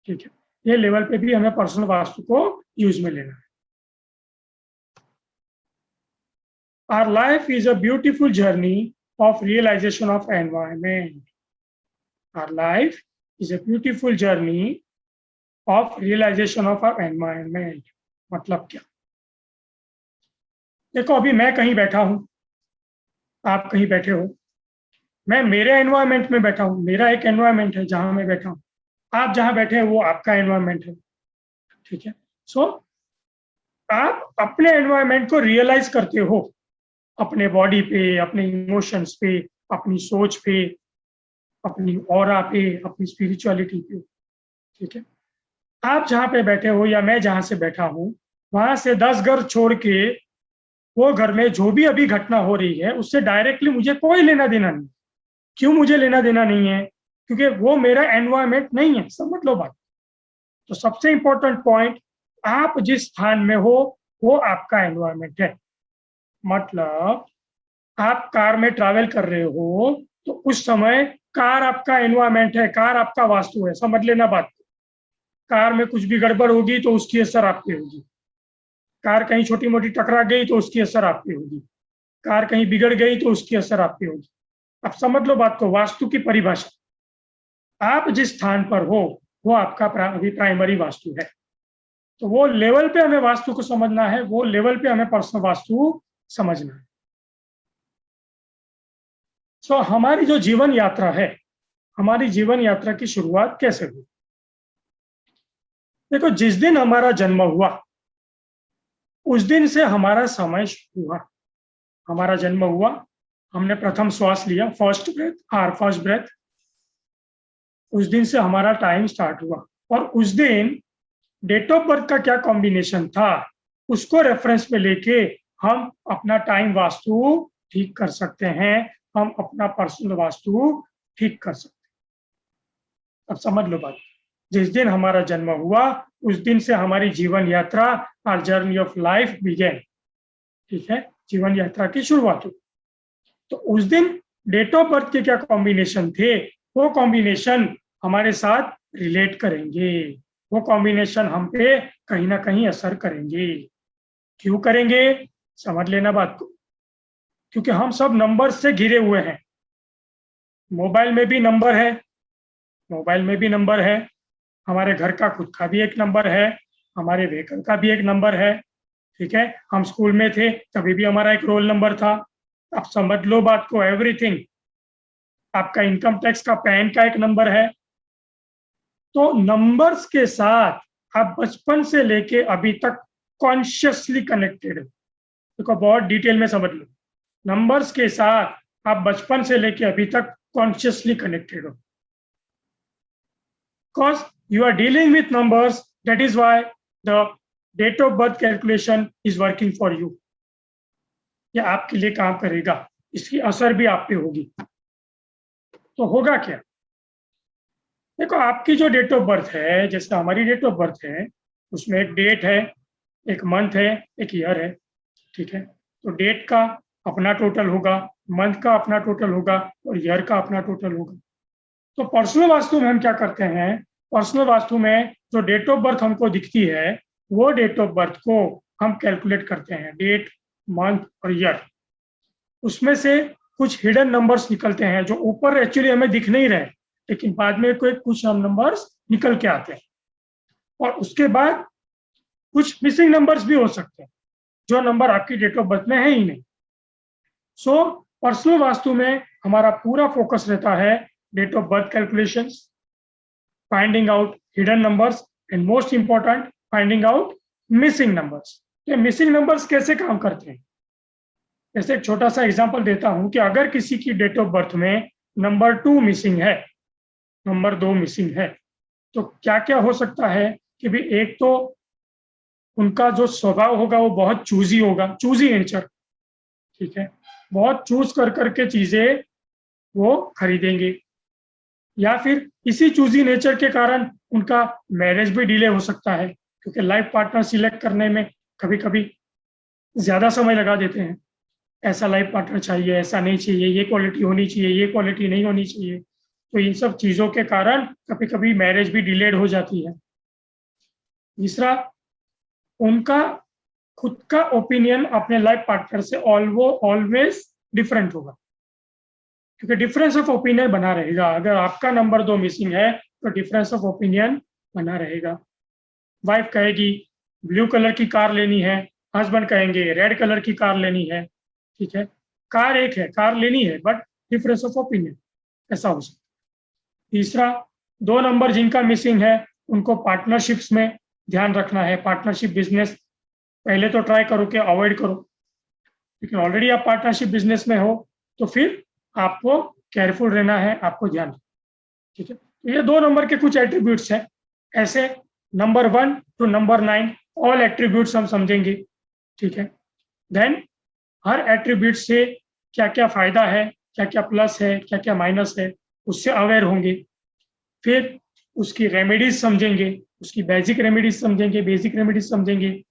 ठीक है। ये लेवल पे भी हमें पर्सनल वास्तु को यूज में लेना है। Our life is a beautiful journey of realization of environment. Our life is a beautiful journey of realization of our environment. मतलब क्या? देखो, अभी मैं कहीं बैठा हूं, आप कहीं बैठे हो, मैं मेरे एनवायरमेंट में बैठा हूं, मेरा एक एनवायरमेंट है जहां मैं बैठा हूं, आप जहां बैठे हैं वो आपका एनवायरमेंट है, ठीक है। सो आप अपने एनवायरमेंट को रियलाइज करते हो अपने बॉडी पे, अपने इमोशंस पे, अपनी सोच पे, अपनी ऑरा पे, अपनी स्पिरिचुअलिटी पे, ठीक है। आप जहां पे बैठे हो या मैं जहां से बैठा हूं, वहां से 10 घर छोड़ के वो घर में जो भी अभी घटना हो रही है उससे डायरेक्टली मुझे कोई लेना देना नहीं। क्यों मुझे लेना देना नहीं है? क्योंकि वो मेरा एनवायरमेंट नहीं है, समझ लो बात। तो सबसे इंपॉर्टेंट पॉइंट, आप जिस स्थान में हो वो आपका एनवायरमेंट है। मतलब आप कार में ट्रैवल कर रहे हो तो उस समय कार आपका एनवायरमेंट है, कार आपका वास्तु है, समझ लेना बात। कार में कुछ भी गड़बड़ होगी तो उसकी असर आप पे होगी, कार कहीं छोटी मोटी टकरा गई तो उसकी असर आप पे होगी, कार कहीं बिगड़ गई तो उसकी असर आप पे होगी। अब समझ लो बात को, वास्तु की परिभाषा, आप जिस स्थान पर हो वो आपका अभी प्राइमरी वास्तु है। तो वो लेवल पे हमें वास्तु को समझना है, वो लेवल पे हमें पर्सनल वास्तु समझना है। सो हमारी जो जीवन यात्रा है, हमारी जीवन यात्रा की शुरुआत कैसे हुई? देखो, जिस दिन हमारा जन्म हुआ उस दिन से हमारा समय शुरू हुआ। हमारा जन्म हुआ, हमने प्रथम श्वास लिया, first breath, or first breath, उस दिन से हमारा टाइम स्टार्ट हुआ। और उस दिन डेट ऑफ बर्थ का क्या कॉम्बिनेशन था, उसको रेफरेंस में लेके हम अपना टाइम वास्तु ठीक कर सकते हैं, हम अपना पर्सनल वास्तु ठीक कर सकते हैं। अब समझ लो बात, जिस दिन हमारा जन्म हुआ उस दिन से हमारी जीवन यात्रा, our journey of life begin. ठीक है, जीवन यात्रा की शुरुआत हुई। तो उस दिन डेट ऑफ बर्थ के क्या कॉम्बिनेशन थे, वो कॉम्बिनेशन हमारे साथ रिलेट करेंगे, वो कॉम्बिनेशन हम पे कहीं ना कहीं असर करेंगे। क्यों करेंगे, समझ लेना बात को। क्योंकि हम सब नंबर से घिरे हुए हैं। मोबाइल में भी नंबर है, मोबाइल में भी नंबर है, हमारे घर का खुद का भी एक नंबर है, हमारे व्हीकल का भी एक नंबर है। ठीक है, हम स्कूल में थे तभी भी हमारा एक रोल नंबर था। अब समझ लो बात को, एवरीथिंग। आपका इनकम टैक्स का पैन का एक नंबर है। तो नंबर्स के साथ आप बचपन से लेके अभी तक कॉन्शियसली कनेक्टेड हो। देखो, बहुत डिटेल में समझ लो, नंबर्स के साथ आप बचपन से लेके अभी तक कॉन्शियसली कनेक्टेड हो। Because you are dealing with numbers, that is why the date of birth calculation is working for you. ये आपके लिए काम करेगा, इसकी असर भी आप पे होगी। तो होगा क्या, देखो, आपकी जो डेट ऑफ बर्थ है, जैसे हमारी डेट ऑफ बर्थ है, उसमें एक डेट है, एक मंथ है, एक ईयर है। ठीक है, तो डेट का अपना टोटल होगा, मंथ का अपना टोटल होगा और ईयर का अपना टोटल होगा। तो पर्सनल वास्तु में हम क्या करते हैं, पर्सनल वास्तु में जो डेट ऑफ बर्थ हमको दिखती है वो डेट ऑफ बर्थ को हम कैलकुलेट करते हैं, डेट, मंथ और ईयर। उसमें से कुछ हिडन नंबर्स निकलते हैं जो ऊपर एक्चुअली हमें दिख नहीं रहे, लेकिन बाद में कोई कुछ नंबर्स निकल के आते हैं। और उसके बाद कुछ मिसिंग नंबर्स भी हो सकते हैं, जो नंबर आपकी डेट ऑफ बर्थ में है ही नहीं। सो पर्सनल वास्तु में हमारा पूरा फोकस रहता है date of birth calculations, finding out hidden numbers and most important finding out missing numbers. ये मिसिंग नंबर्स कैसे काम करते हैं, जैसे एक छोटा सा एग्जांपल देता हूं कि अगर किसी की डेट ऑफ बर्थ में नंबर 2 मिसिंग है, नंबर 2 मिसिंग है, तो क्या क्या हो सकता है कि भी एक तो उनका जो स्वभाव होगा वो बहुत चूजी होगा, चूजी नेचर। ठीक है, बहुत चूज कर करके चीजें वो खरीदेंगे, या फिर इसी चूजी नेचर के कारण उनका मैरिज भी डिले हो सकता है, क्योंकि लाइफ पार्टनर सिलेक्ट करने में कभी कभी ज्यादा समय लगा देते हैं। ऐसा लाइफ पार्टनर चाहिए, ऐसा नहीं चाहिए, ये क्वालिटी होनी चाहिए, ये क्वालिटी नहीं होनी चाहिए। तो इन सब चीजों के कारण कभी कभी मैरिज भी डिलेड हो जाती है। तीसरा, उनका खुद का ओपिनियन अपने लाइफ पार्टनर से ऑलवेज डिफरेंट होगा, क्योंकि डिफरेंस ऑफ ओपिनियन बना रहेगा। अगर आपका नंबर 2 मिसिंग है तो डिफरेंस ऑफ ओपिनियन बना रहेगा। वाइफ कहेगी ब्लू कलर की कार लेनी है, हस्बैंड कहेंगे रेड कलर की कार लेनी है। ठीक है, कार एक है, कार लेनी है, बट डिफरेंस ऑफ ओपिनियन, ऐसा हो सकता है। तीसरा, 2 नंबर जिनका मिसिंग है उनको पार्टनरशिप्स में ध्यान रखना है। पार्टनरशिप बिजनेस पहले तो ट्राई करो कि अवॉइड करो, लेकिन ऑलरेडी आप पार्टनरशिप बिजनेस में हो तो फिर आपको केयरफुल रहना है, आपको ध्यान। ठीक है, तो ये 2 नंबर के कुछ एट्रीब्यूट्स हैं। ऐसे number 1 to number 9 all attributes हम समझेंगे। ठीक है, देन हर एट्रीब्यूट से क्या क्या फायदा है, क्या क्या प्लस है, क्या क्या माइनस है, उससे अवेयर होंगे। फिर उसकी रेमेडीज समझेंगे, उसकी बेसिक रेमेडीज समझेंगे,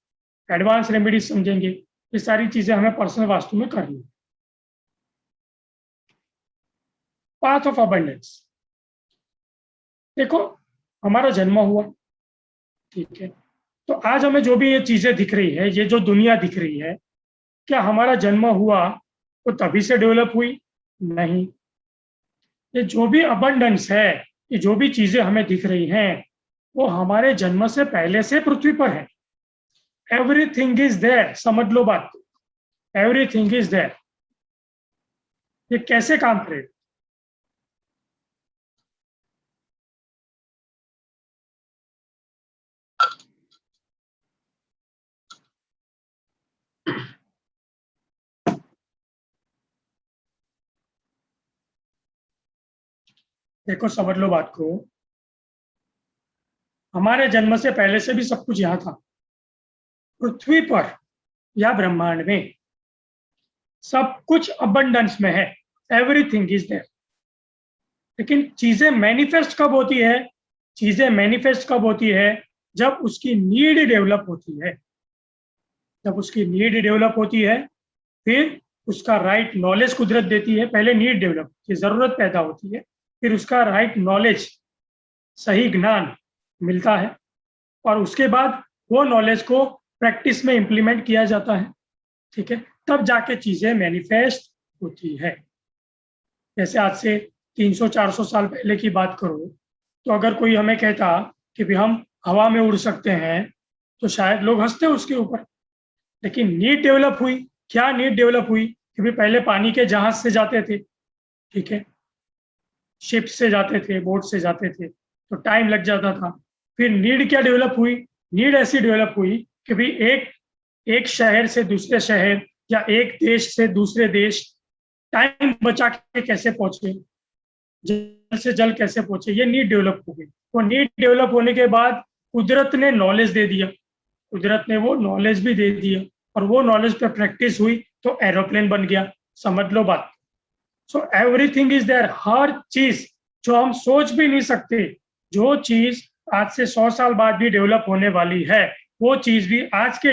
एडवांस रेमेडीज समझेंगे। ये सारी चीजें हमें पर्सनल वास्तु में करनी है। पाथ ऑफ अबंडेंस, देखो, हमारा जन्म हुआ, ठीक है, तो आज हमें जो भी ये चीजें दिख रही है, ये जो दुनिया दिख रही है, क्या हमारा जन्म हुआ तो तभी से डेवलप हुई? नहीं। ये जो भी अबंडेंस है, ये जो भी चीजें हमें दिख रही हैं, वो हमारे जन्म से पहले से पृथ्वी पर है। एवरीथिंग इज देयर, समझ लो बात को, एवरीथिंग इज देयर। ये कैसे काम करेगा? देखो समझ लो बात को, हमारे जन्म से पहले से भी सब कुछ यहाँ था। पृथ्वी पर या ब्रह्मांड में सब कुछ अबंडेंस में है, एवरीथिंग इज देयर। लेकिन चीजें मैनिफेस्ट कब होती है? चीजें मैनिफेस्ट कब होती है? जब उसकी नीड डेवलप होती है। जब उसकी नीड डेवलप होती है, फिर उसका राइट नॉलेज कुदरत देती है। पहले नीड डेवलप की जरूरत पैदा होती है, फिर उसका राइट नॉलेज, सही ज्ञान मिलता है, और उसके बाद वो नॉलेज को प्रैक्टिस में इंप्लीमेंट किया जाता है। ठीक है, तब जाके चीजें मैनिफेस्ट होती है। जैसे आज से 300-400 साल पहले की बात करो, तो अगर कोई हमें कहता कि भी हम हवा में उड़ सकते हैं, तो शायद लोग हंसते उसके ऊपर। लेकिन नीड डेवलप हुई। क्या नीड डेवलप हुई? कि भी पहले पानी के जहाज से जाते थे, ठीक है, शिप से जाते थे, बोट से जाते थे, तो टाइम लग जाता था। फिर नीड क्या डेवलप हुई? नीड ऐसी डेवलप हुई कि भी एक शहर से दूसरे शहर या एक देश से दूसरे देश टाइम बचा के कैसे पहुंचे, जल से जल कैसे पहुंचे, ये नीड डेवलप हो गई। वो नीड डेवलप होने के बाद कुदरत ने नॉलेज दे दिया, कुदरत ने वो नॉलेज भी दे दिया, और वो नॉलेज पे प्रैक्टिस हुई तो एरोप्लेन बन गया। समझ लो बात। So everything is there. हर चीज जो हम सोच भी नहीं सकते, जो चीज आज से 100 साल बाद भी डेवलप होने वाली है, वो चीज भी आज के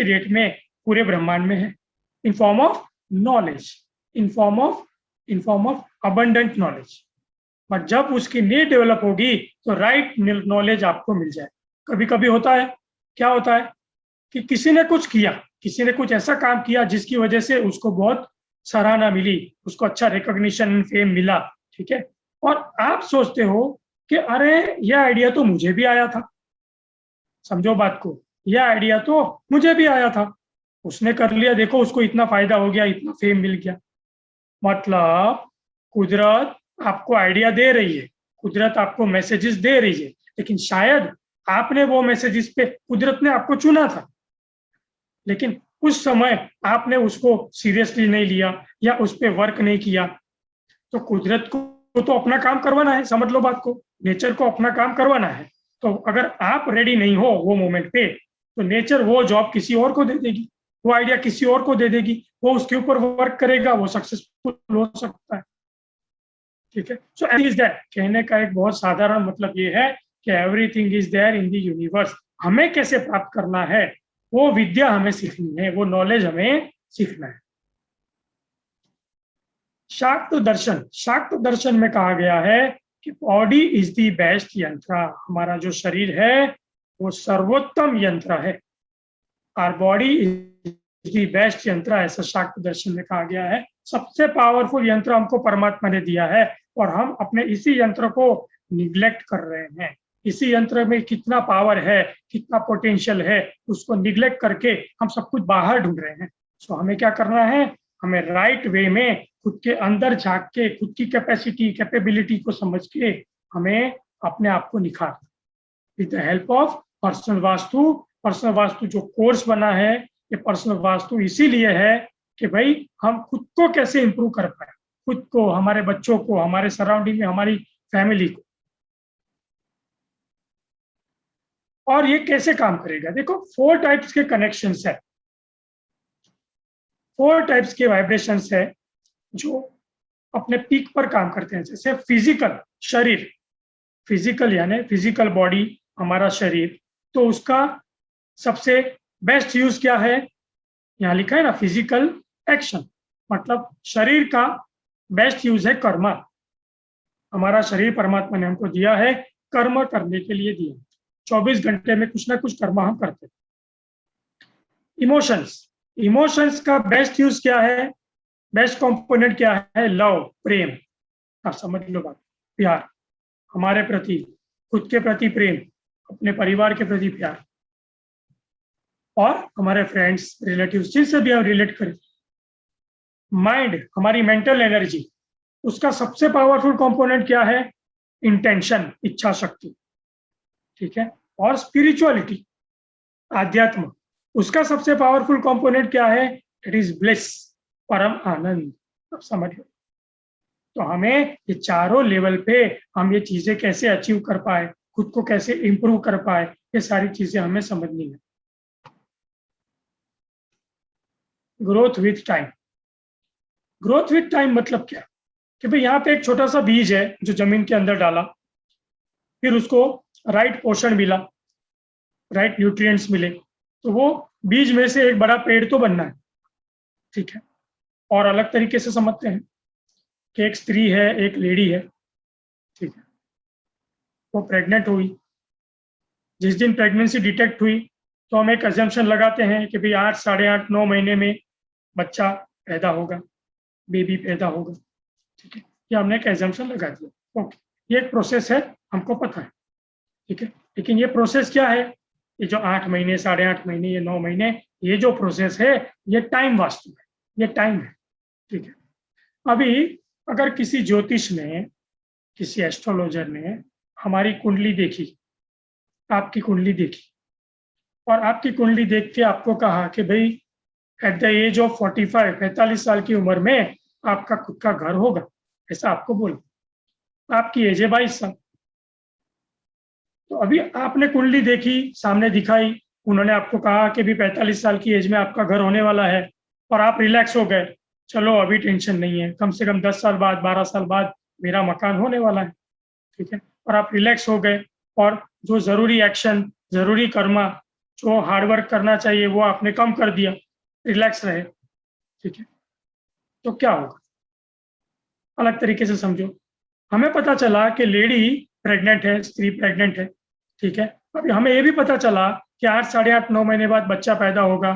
डेट में पूरे ब्रह्मांड में है, in form of knowledge, in form of abundant knowledge. But जब उसकी नीड डेवलप होगी तो राइट नॉलेज आपको मिल जाए। कभी कभी होता है, क्या होता है कि किसी ने कुछ किया, किसी ने कुछ ऐसा काम किया जिसकी वजह से उसको बहुत सराहना मिली, उसको अच्छा रिकॉग्निशन फेम मिला, ठीक है, और आप सोचते हो कि अरे ये आइडिया तो मुझे भी आया था। समझो बात को, यह आइडिया तो मुझे भी आया था, उसने कर लिया, देखो उसको इतना फायदा हो गया, इतना फेम मिल गया। मतलब कुदरत आपको आइडिया दे रही है, कुदरत आपको मैसेजेस दे रही है, लेकिन शायद आपने वो मैसेजेस पे, कुदरत ने आपको चुना था, लेकिन उस समय आपने उसको सीरियसली नहीं लिया या उस पर वर्क नहीं किया। तो कुदरत को तो अपना काम करवाना है, समझ लो बात को, नेचर को अपना काम करवाना है। तो अगर आप रेडी नहीं हो वो मोमेंट पे, तो नेचर वो जॉब किसी और को दे देगी, वो आइडिया किसी और को दे देगी, वो उसके ऊपर वर्क करेगा, वो सक्सेसफुल हो सकता है। ठीक है, सो इज दैट, कहने का एक बहुत साधारण मतलब ये है कि everything is there in the universe. हमें कैसे प्राप्त करना है, वो विद्या हमें सीखनी है, वो नॉलेज हमें सीखना है। शाक्त दर्शन, शाक्त दर्शन में कहा गया है कि बॉडी इज द बेस्ट यंत्र। हमारा जो शरीर है वो सर्वोत्तम यंत्र है, our body is the best yantra, ऐसा शाक्त दर्शन में कहा गया है। सबसे पावरफुल यंत्र हमको परमात्मा ने दिया है, और हम अपने इसी यंत्र को निग्लेक्ट कर रहे हैं। इसी यंत्र में कितना पावर है, कितना पोटेंशियल है, उसको निग्लेक्ट करके हम सब कुछ बाहर ढूंढ रहे हैं। सो हमें क्या करना है? हमें राइट वे में खुद के अंदर झांक के, खुद की कैपेसिटी, कैपेबिलिटी को समझ के हमें अपने आप को निखार, with the help of personal vastu. Personal vastu जो कोर्स बना है, ये पर्सनल वास्तु इसीलिए है कि भाई हम खुद को कैसे इंप्रूव कर पाए, खुद को, हमारे बच्चों को, हमारे सराउंडिंग में, हमारी फैमिली को। और ये कैसे काम करेगा? देखो 4 टाइप्स के कनेक्शंस है, 4 टाइप्स के वाइब्रेशंस है जो अपने पीक पर काम करते हैं। जैसे फिजिकल शरीर, फिजिकल यानी फिजिकल बॉडी, हमारा शरीर, तो उसका सबसे बेस्ट यूज क्या है? यहाँ लिखा है ना, फिजिकल एक्शन, मतलब शरीर का बेस्ट यूज है कर्म। हमारा शरीर परमात्मा ने हमको दिया है कर्म करने के लिए दिया, 24 घंटे में कुछ ना कुछ कर्म हम करते हैं। इमोशंस, इमोशंस का बेस्ट यूज क्या है? बेस्ट कंपोनेंट क्या है? लव, प्रेम। आप समझ लो बात, प्यार, हमारे प्रति, खुद के प्रति प्रेम, अपने परिवार के प्रति प्यार, और हमारे फ्रेंड्स, रिलेटिव्स, जिनसे भी हम रिलेट करें। माइंड, हमारी मेंटल एनर्जी, उसका सबसे पावरफुल कंपोनेंट क्या है? इंटेंशन, इच्छा शक्ति, ठीक है। और स्पिरिचुअलिटी, आध्यात्म, उसका सबसे पावरफुल कंपोनेंट क्या है? इट इज ब्लिस, परम आनंद। अब समझ लो। तो हमें ये चारों लेवल पे हम ये चीजें कैसे अचीव कर पाए, खुद को कैसे इंप्रूव कर पाए, ये सारी चीजें हमें समझनी है। Growth with time. Growth with time मतलब क्या? कि भाई यहाँ पे एक छोटा सा बीज है जो जमीन के अंदर डाला, फिर उसको राइट पोषण मिला, राइट न्यूट्रिएंट्स मिले, तो वो बीज में से एक बड़ा पेड़ तो बनना है, ठीक है। और अलग तरीके से समझते हैं कि एक स्त्री है, एक लेडी है, ठीक है। वो प्रेग्नेंट हुई, जिस दिन प्रेगनेंसी डिटेक्ट हुई तो हम एक अजम्पशन लगाते हैं कि भाई 8, 8.5, 9 महीने में बच्चा पैदा होगा, बेबी पैदा होगा, ठीक है। ये हमने एक एजम्पशन लगा दिया, ओके। ये एक प्रोसेस है, हमको पता है, ठीक है। लेकिन ये प्रोसेस क्या है? ये जो 8 महीने, 8.5 महीने, ये 9 महीने, ये जो प्रोसेस है, ये टाइम वास्तु है, ये टाइम है, ठीक है। अभी अगर किसी ज्योतिष ने, किसी एस्ट्रोलॉजर ने हमारी कुंडली देखी, आपकी कुंडली देखी, और आपकी कुंडली देख के आपको कहा कि भाई एट द एज ऑफ 45 साल की उम्र में आपका खुद का घर होगा, ऐसा आपको बोला। आपकी एज है 22 साल। तो अभी आपने कुंडली देखी, सामने दिखाई, उन्होंने आपको कहा कि भी 45 साल की एज में आपका घर होने वाला है, और आप रिलैक्स हो गए, चलो अभी टेंशन नहीं है, कम से कम 10 साल बाद, 12 साल बाद मेरा मकान होने वाला है, ठीक है। और आप रिलैक्स हो गए, और जो जरूरी एक्शन, जरूरी कर्मा, जो हार्डवर्क करना चाहिए वो आपने कम कर दिया, रिलैक्स रहे, ठीक है। तो क्या होगा? अलग तरीके से समझो। हमें पता चला कि लेडी प्रेग्नेंट है, स्त्री प्रेग्नेंट है, ठीक है। अभी हमें ये भी पता चला कि 8, 8.5, 9 महीने बाद बच्चा पैदा होगा,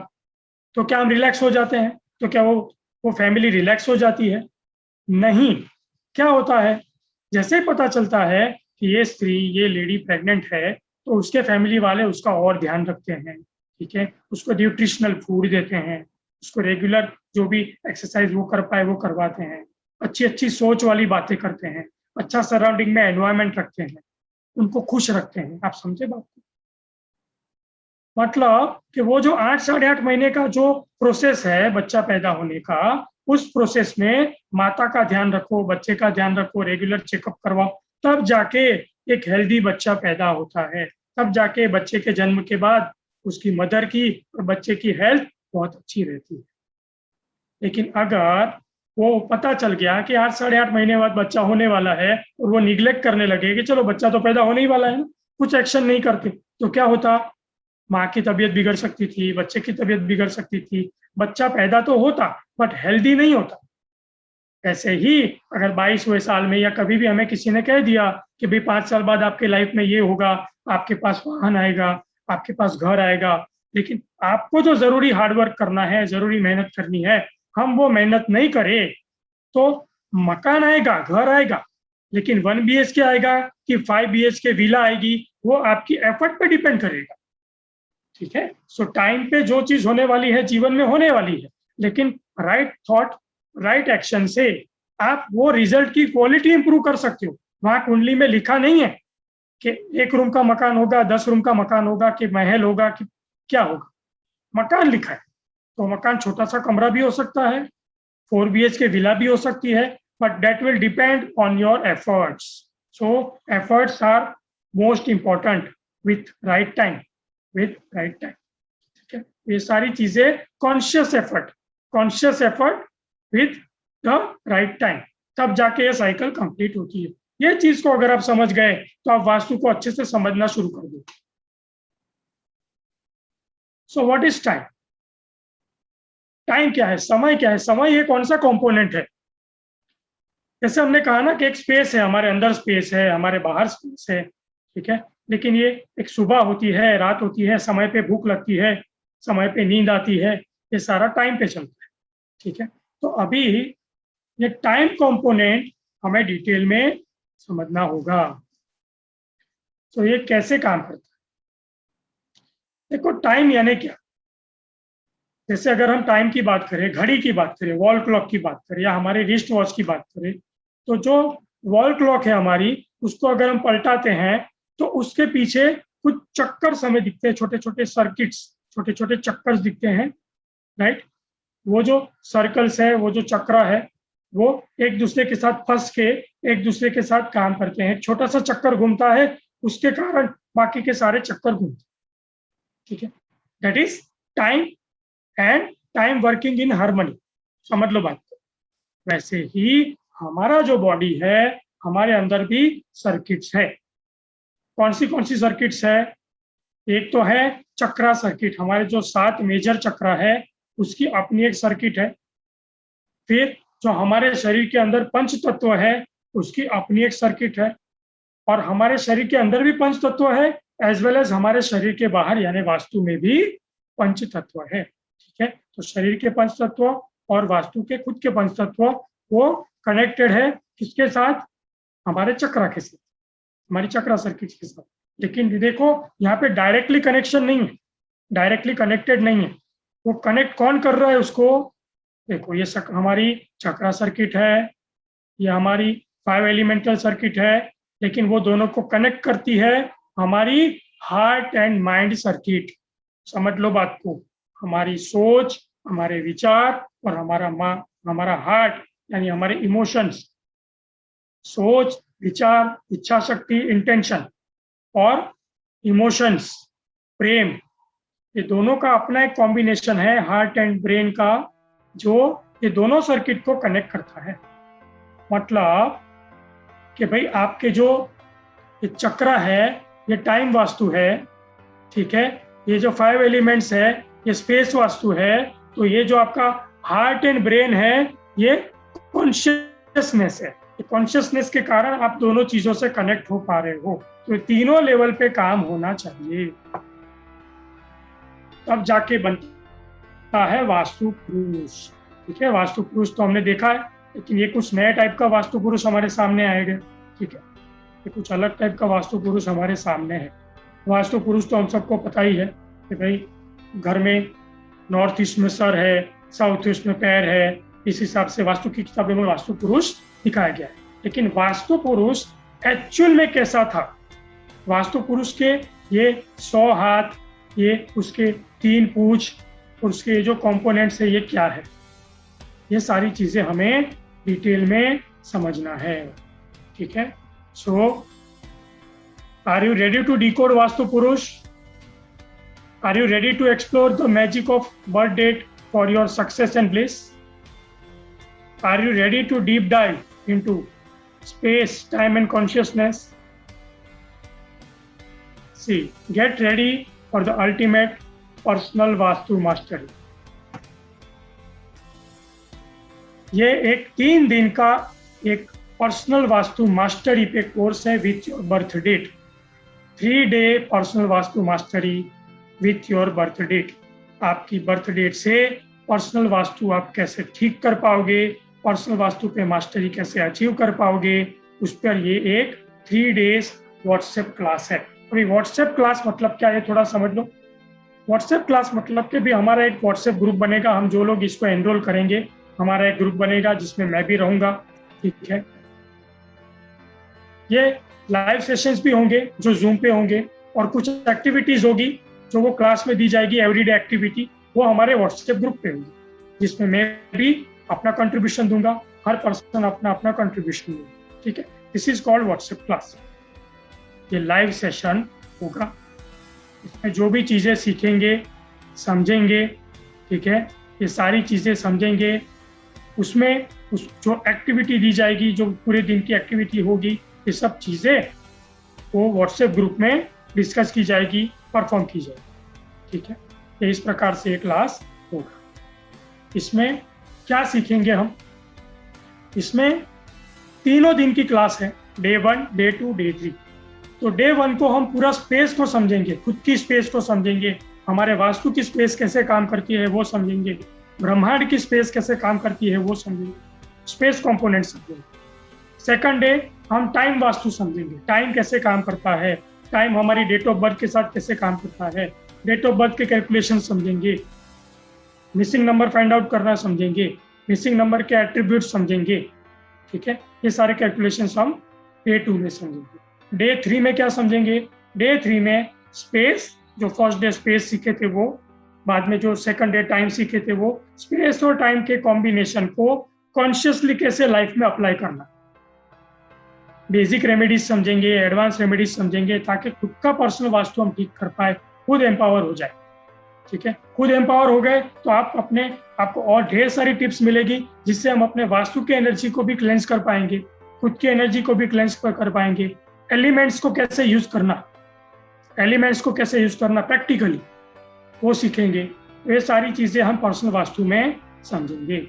तो क्या हम रिलैक्स हो जाते हैं? तो क्या वो फैमिली रिलैक्स हो जाती है? नहीं। क्या होता है? जैसे ही पता चलता है कि ये स्त्री, ये लेडी प्रेग्नेंट है, तो उसके फैमिली वाले उसका और ध्यान रखते हैं, ठीक है। उसको न्यूट्रिशनल फूड देते हैं, उसको रेगुलर जो भी एक्सरसाइज वो कर पाए वो करवाते हैं, अच्छी अच्छी सोच वाली बातें करते हैं, अच्छा सराउंडिंग में एनवायरमेंट रखते हैं, उनको खुश रखते हैं। आप समझे बात को? मतलब कि वो जो 8, 8.5 महीने का जो प्रोसेस है बच्चा पैदा होने का, उस प्रोसेस में माता का ध्यान रखो, बच्चे का ध्यान रखो, रेगुलर चेकअप करवाओ, तब जाके एक हेल्दी बच्चा पैदा होता है। तब जाके बच्चे के जन्म के बाद उसकी मदर की और बच्चे की हेल्थ बहुत अच्छी रहती है। लेकिन अगर वो पता चल गया कि 8, 8.5 महीने बाद बच्चा होने वाला है, और वो निग्लेक्ट करने लगे कि चलो बच्चा तो पैदा होने ही वाला है ना, कुछ एक्शन नहीं करते, तो क्या होता? माँ की तबीयत बिगड़ सकती थी, बच्चे की तबीयत बिगड़ सकती थी, बच्चा पैदा तो होता बट हेल्दी नहीं होता। ऐसे ही अगर 22वें साल में या कभी भी हमें किसी ने कह दिया कि भाई 5 साल बाद आपके लाइफ में ये होगा, आपके पास वाहन आएगा, आपके पास घर आएगा, लेकिन आपको जो जरूरी हार्डवर्क करना है, जरूरी मेहनत करनी है, हम वो मेहनत नहीं करें, तो मकान आएगा, घर आएगा, लेकिन 1 BHK आएगा कि 5 BHK विला आएगी, वो आपकी एफर्ट पे डिपेंड करेगा, ठीक है। सो टाइम पे जो चीज होने वाली है जीवन में होने वाली है, लेकिन राइट थॉट, राइट एक्शन से आप वो रिजल्ट की क्वालिटी इंप्रूव कर सकते हो। वहां कुंडली में लिखा नहीं है कि 1 रूम का मकान होगा, 10 रूम का मकान होगा, कि महल होगा, कि क्या होगा। मकान लिखा है, तो मकान छोटा सा कमरा भी हो सकता है, 4 BHK विला भी हो सकती है, but that will depend on your efforts. So efforts are most important with right time, with right time, ठीक है। ये सारी चीजें conscious effort with the right time, तब जाके ये साइकिल कंप्लीट होती है। ये चीज को अगर आप समझ गए तो आप वास्तु को अच्छे से समझना शुरू कर दो। So what is time? Time क्या है? समय क्या है? समय ये कौन सा कंपोनेंट है? जैसे हमने कहा ना कि एक स्पेस है, हमारे अंदर स्पेस है, हमारे बाहर स्पेस है, ठीक है। लेकिन ये एक सुबह होती है, रात होती है, समय पे भूख लगती है, समय पे नींद आती है, ये सारा टाइम पे चलता है, ठीक है। तो अभी ये टाइम कंपोनेंट हमें डिटेल में समझना होगा। तो ये कैसे काम करता है? देखो, टाइम यानी क्या? जैसे अगर हम टाइम की बात करें, घड़ी की बात करें, वॉल क्लॉक की बात करें, या हमारे रिस्ट वॉच की बात करें, तो जो वॉल क्लॉक है हमारी, उसको अगर हम पलटाते हैं तो उसके पीछे कुछ चक्कर हमें दिखते हैं, छोटे छोटे सर्किट्स, छोटे छोटे चक्कर दिखते हैं, राइट। वो जो सर्कल्स है, वो जो चक्र है, वो एक दूसरे के साथ फंस के एक दूसरे के साथ काम करते हैं। छोटा सा चक्कर घूमता है, उसके कारण बाकी के सारे चक्कर घूमते हैं, ठीक है। That is time and time working in harmony, समझ लो बात। वैसे ही हमारा जो बॉडी है, हमारे अंदर भी सर्किट्स है। कौन सी सर्किट्स है? एक तो है चक्रा सर्किट, हमारे जो 7 मेजर चक्रा है उसकी अपनी एक सर्किट है। फिर जो हमारे शरीर के अंदर पंच तत्व है उसकी अपनी एक सर्किट है, और हमारे शरीर के अंदर भी पंच तत्व है, एज वेल एज हमारे शरीर के बाहर यानी वास्तु में भी पंच तत्व है, ठीक है। तो शरीर के पंच तत्व और वास्तु के खुद के पंच तत्व वो कनेक्टेड है किसके साथ? हमारे चक्रा के साथ, हमारी चक्रा सर्किट के साथ। लेकिन देखो यहाँ पे डायरेक्टली कनेक्शन नहीं है, डायरेक्टली कनेक्टेड नहीं है। वो कनेक्ट कौन कर रहा है उसको? देखो ये हमारी चक्रा सर्किट है, ये हमारी 5 एलिमेंटल सर्किट है, लेकिन वो दोनों को कनेक्ट करती है हमारी हार्ट एंड माइंड सर्किट। समझ लो बात को, हमारी सोच, हमारे विचार और हमारा हार्ट यानी हमारे इमोशंस, सोच, विचार, इच्छा शक्ति, इंटेंशन और इमोशंस, प्रेम, ये दोनों का अपना एक कॉम्बिनेशन है हार्ट एंड ब्रेन का, जो ये दोनों सर्किट को कनेक्ट करता है। मतलब कि भाई आपके जो ये चक्रा है ये टाइम वास्तु है, ठीक है। ये जो 5 एलिमेंट्स है ये स्पेस वास्तु है। तो ये जो आपका हार्ट एंड ब्रेन है ये कॉन्शियसनेस है। कॉन्शियसनेस के कारण आप दोनों चीजों से कनेक्ट हो पा रहे हो। तो तीनों लेवल पे काम होना चाहिए, तब जाके बनता है वास्तु पुरुष, ठीक है। वास्तु पुरुष तो हमने देखा है, लेकिन ये कुछ नया टाइप का वास्तु पुरुष हमारे सामने आएगा, ठीक है। ये कुछ अलग टाइप का वास्तु पुरुष हमारे सामने है। वास्तु पुरुष तो हम सबको पता ही है कि भाई घर में नॉर्थ ईस्ट में सर है, साउथ ईस्ट में पैर है, इस हिसाब से वास्तु की किताबों में वास्तु पुरुष दिखाया गया है। लेकिन वास्तु पुरुष एक्चुअल में कैसा था? वास्तु पुरुष के ये 100 हाथ, ये उसके 3 पूंछ और उसके जो कंपोनेंट्स है ये क्या है, ये सारी चीजें हमें डिटेल में समझना है, ठीक है। So are you ready to decode Vastu Purush? Are you ready to explore the magic of birth date for your success and bliss? Are you ready to deep dive into space, time and consciousness? See, get ready for the ultimate personal vastu mastery. ये एक 3 दिन का एक personal vastu mastery पे course है with your birth date. 3 day personal vastu mastery with your birth date. आपकी birth date से personal vastu आप कैसे ठीक कर पाओगे, पर्सनल वास्तु पे मास्टरी कैसे अचीव कर पाओगे, उस पर ये एक 3 डेज व्हाट्सएप क्लास है। अभी व्हाट्सएप क्लास मतलब क्या है थोड़ा समझ लो। व्हाट्सएप क्लास मतलब कि भी हमारा एक व्हाट्सएप ग्रुप बनेगा, हम जो लोग इसको एनरोल करेंगे हमारा एक ग्रुप बनेगा जिसमें मैं भी रहूंगा, ठीक है। ये लाइव सेशंस भी होंगे जो जूम पे होंगे, और कुछ एक्टिविटीज होगी जो वो क्लास में दी जाएगी, एवरीडे एक्टिविटी, वो हमारे व्हाट्सएप ग्रुप पे होगी, जिसमें मैं भी अपना कंट्रीब्यूशन दूंगा, हर पर्सन अपना अपना कंट्रीब्यूशन दूंगा, ठीक है। This is called WhatsApp class. ये लाइव सेशन होगा, इसमें जो भी चीज़ें सीखेंगे, समझेंगे, ठीक है, ये सारी चीज़ें समझेंगे। उसमें जो एक्टिविटी दी जाएगी, जो पूरे दिन की एक्टिविटी होगी, ये सब चीज़ें वो व्हाट्सएप ग्रुप में डिस्कस की जाएगी, परफॉर्म की जाएगी, ठीक है। ये इस प्रकार से एक क्लास होगा। इसमें क्या सीखेंगे हम? इसमें 3 दिन की क्लास है, डे 1, डे 2, डे 3। तो डे 1 को हम पूरा स्पेस को समझेंगे, खुद की स्पेस को समझेंगे, हमारे वास्तु की स्पेस कैसे काम करती है वो समझेंगे, ब्रह्मांड की स्पेस कैसे काम करती है वो समझेंगे, स्पेस कंपोनेंट समझेंगे। सेकंड डे हम टाइम वास्तु समझेंगे, टाइम कैसे काम करता है, टाइम हमारी डेट ऑफ बर्थ के साथ कैसे काम करता है, डेट ऑफ बर्थ के कैलकुलेशन समझेंगे। मिसिंग नंबर फाइंड आउट करना समझेंगे, मिसिंग नंबर के एट्रीब्यूट समझेंगे, ठीक है। ये सारे कैलकुलेशंस हम डे 2 में समझेंगे। डे 3 में क्या समझेंगे? डे 3 में स्पेस, जो फर्स्ट डे स्पेस सीखे थे वो, बाद में जो सेकंड डे टाइम सीखे थे वो, स्पेस और टाइम के कॉम्बिनेशन को कॉन्शियसली कैसे लाइफ में अप्लाई करना। बेसिक रेमेडीज समझेंगे, एडवांस रेमेडीज समझेंगे, ताकि खुद का पर्सनल वास्तु हम ठीक कर पाए, खुद एम्पावर हो जाए, ठीक है। खुद एम्पावर हो गए तो आपको और ढेर सारी टिप्स मिलेगी, जिससे हम अपने वास्तु की एनर्जी को भी क्लेंस कर पाएंगे, खुद की एनर्जी को भी क्लेंस कर पाएंगे। एलिमेंट्स को कैसे यूज करना, प्रैक्टिकली वो सीखेंगे। ये सारी चीजें हम पर्सनल वास्तु में समझेंगे।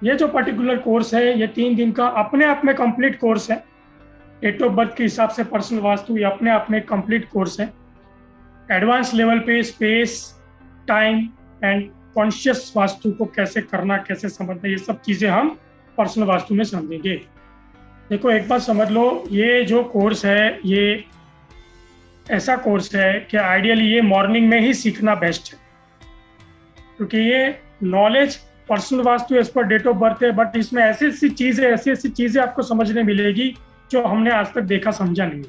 ये जो पर्टिकुलर कोर्स है, ये 3 दिन का अपने आप में कंप्लीट कोर्स है। डेट ऑफ बर्थ के हिसाब से पर्सनल वास्तु ये अपने आप में कंप्लीट कोर्स है। एडवांस लेवल पे space, time and conscious vastu को कैसे करना, कैसे समझना, ये सब चीजें हम पर्सनल वास्तु में समझेंगे। देखो, एक बात समझ लो, ये जो कोर्स है ये ऐसा कोर्स है कि आइडियली ये मॉर्निंग में ही सीखना बेस्ट है, क्योंकि ये knowledge personal vastu as per date of birth है, बट इसमें ऐसी ऐसी चीजें आपको समझने मिलेगी जो हमने आज तक देखा समझा नहीं,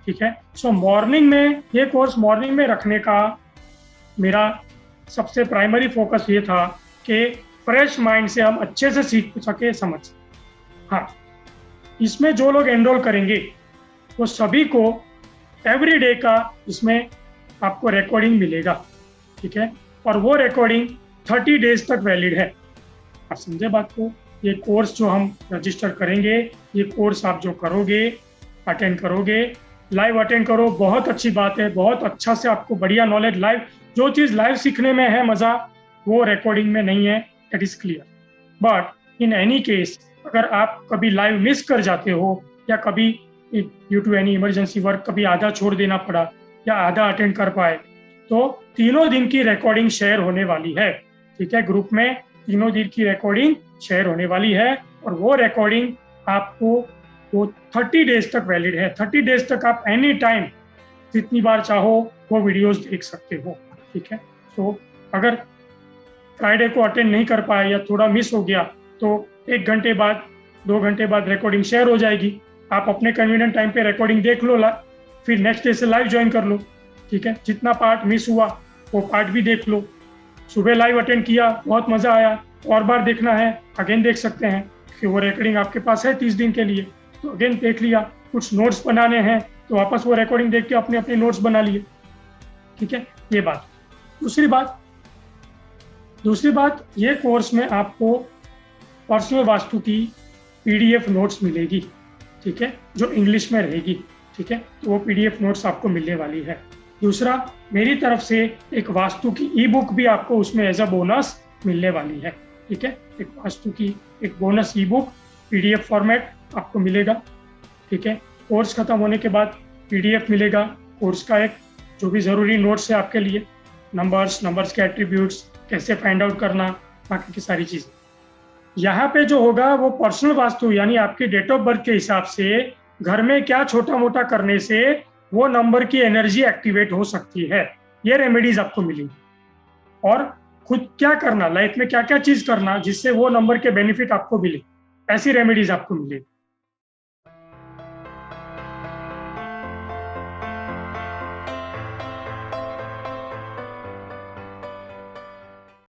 ठीक है। सो मॉर्निंग में ये कोर्स मॉर्निंग में रखने का मेरा सबसे प्राइमरी फोकस ये था कि फ्रेश माइंड से हम अच्छे से सीख सके, समझ। हाँ, इसमें जो लोग एनरोल करेंगे वो सभी को एवरी डे का इसमें आपको रिकॉर्डिंग मिलेगा, ठीक है। और वो रिकॉर्डिंग 30 डेज तक वैलिड है। आप समझे बात को? ये कोर्स जो हम रजिस्टर करेंगे, ये कोर्स आप जो करोगे, अटेंड करोगे, लाइव अटेंड करो, बहुत अच्छी बात है, बहुत अच्छा से आपको बढ़िया नॉलेज लाइव, जो चीज़ लाइव सीखने में है मज़ा, वो रिकॉर्डिंग में नहीं है, that is clear. But in any case, अगर आप कभी लाइव मिस कर जाते हो, या कभी due to any emergency work कभी आधा छोड़ देना पड़ा या आधा अटेंड कर पाए, तो 3 दिन की रिकॉर्डिंग शेयर होने वाली है, ठीक है। ग्रुप में 3 दिन की रिकॉर्डिंग शेयर होने वाली है, और वो रिकॉर्डिंग आपको वो 30 डेज तक वैलिड है। 30 डेज तक आप एनी टाइम जितनी बार चाहो वो वीडियोस देख सकते हो, ठीक है। सो अगर फ्राइडे को अटेंड नहीं कर पाए या थोड़ा मिस हो गया, तो 1 घंटे बाद 2 घंटे बाद रिकॉर्डिंग शेयर हो जाएगी। आप अपने कन्वीनियंट टाइम पे रिकॉर्डिंग देख लो, फिर नेक्स्ट डे से लाइव ज्वाइन कर लो, ठीक है। जितना पार्ट मिस हुआ वो पार्ट भी देख लो। सुबह लाइव अटेंड किया, बहुत मज़ा आया, और बार देखना है अगेन देख सकते हैं, कि वो रिकॉर्डिंग आपके पास है 30 दिन के लिए, तो अगेन देख लिया। कुछ नोट्स बनाने हैं तो वापस वो रिकॉर्डिंग देख के अपने अपने नोट्स बना लिए, ठीक है। ये बात। दूसरी बात, ये कोर्स में आपको पर्सनल वास्तु की PDF नोट्स मिलेगी, ठीक है, जो इंग्लिश में रहेगी, ठीक है। तो वो PDF नोट्स आपको मिलने वाली है। दूसरा, मेरी तरफ से एक वास्तु की ई-बुक भी आपको उसमें एज अ बोनस मिलने वाली है, ठीक है। एक वास्तु की एक बोनस ई-बुक PDF फॉर्मेट आपको मिलेगा, ठीक है। कोर्स खत्म होने के बाद PDF मिलेगा कोर्स का, एक जो भी ज़रूरी नोट्स है आपके लिए, नंबर्स के एट्रीब्यूट्स, कैसे फाइंड आउट करना, बाकी की सारी चीज़ें। यहाँ पे जो होगा वो पर्सनल वास्तु, यानी आपके डेट ऑफ बर्थ के हिसाब से घर में क्या छोटा मोटा करने से वो नंबर की एनर्जी एक्टिवेट हो सकती है, ये रेमेडीज आपको मिलेंगी। और खुद क्या करना, लाइफ में क्या क्या चीज करना जिससे वो नंबर के बेनिफिट आपको मिले, ऐसी रेमेडीज आपको मिलेगी।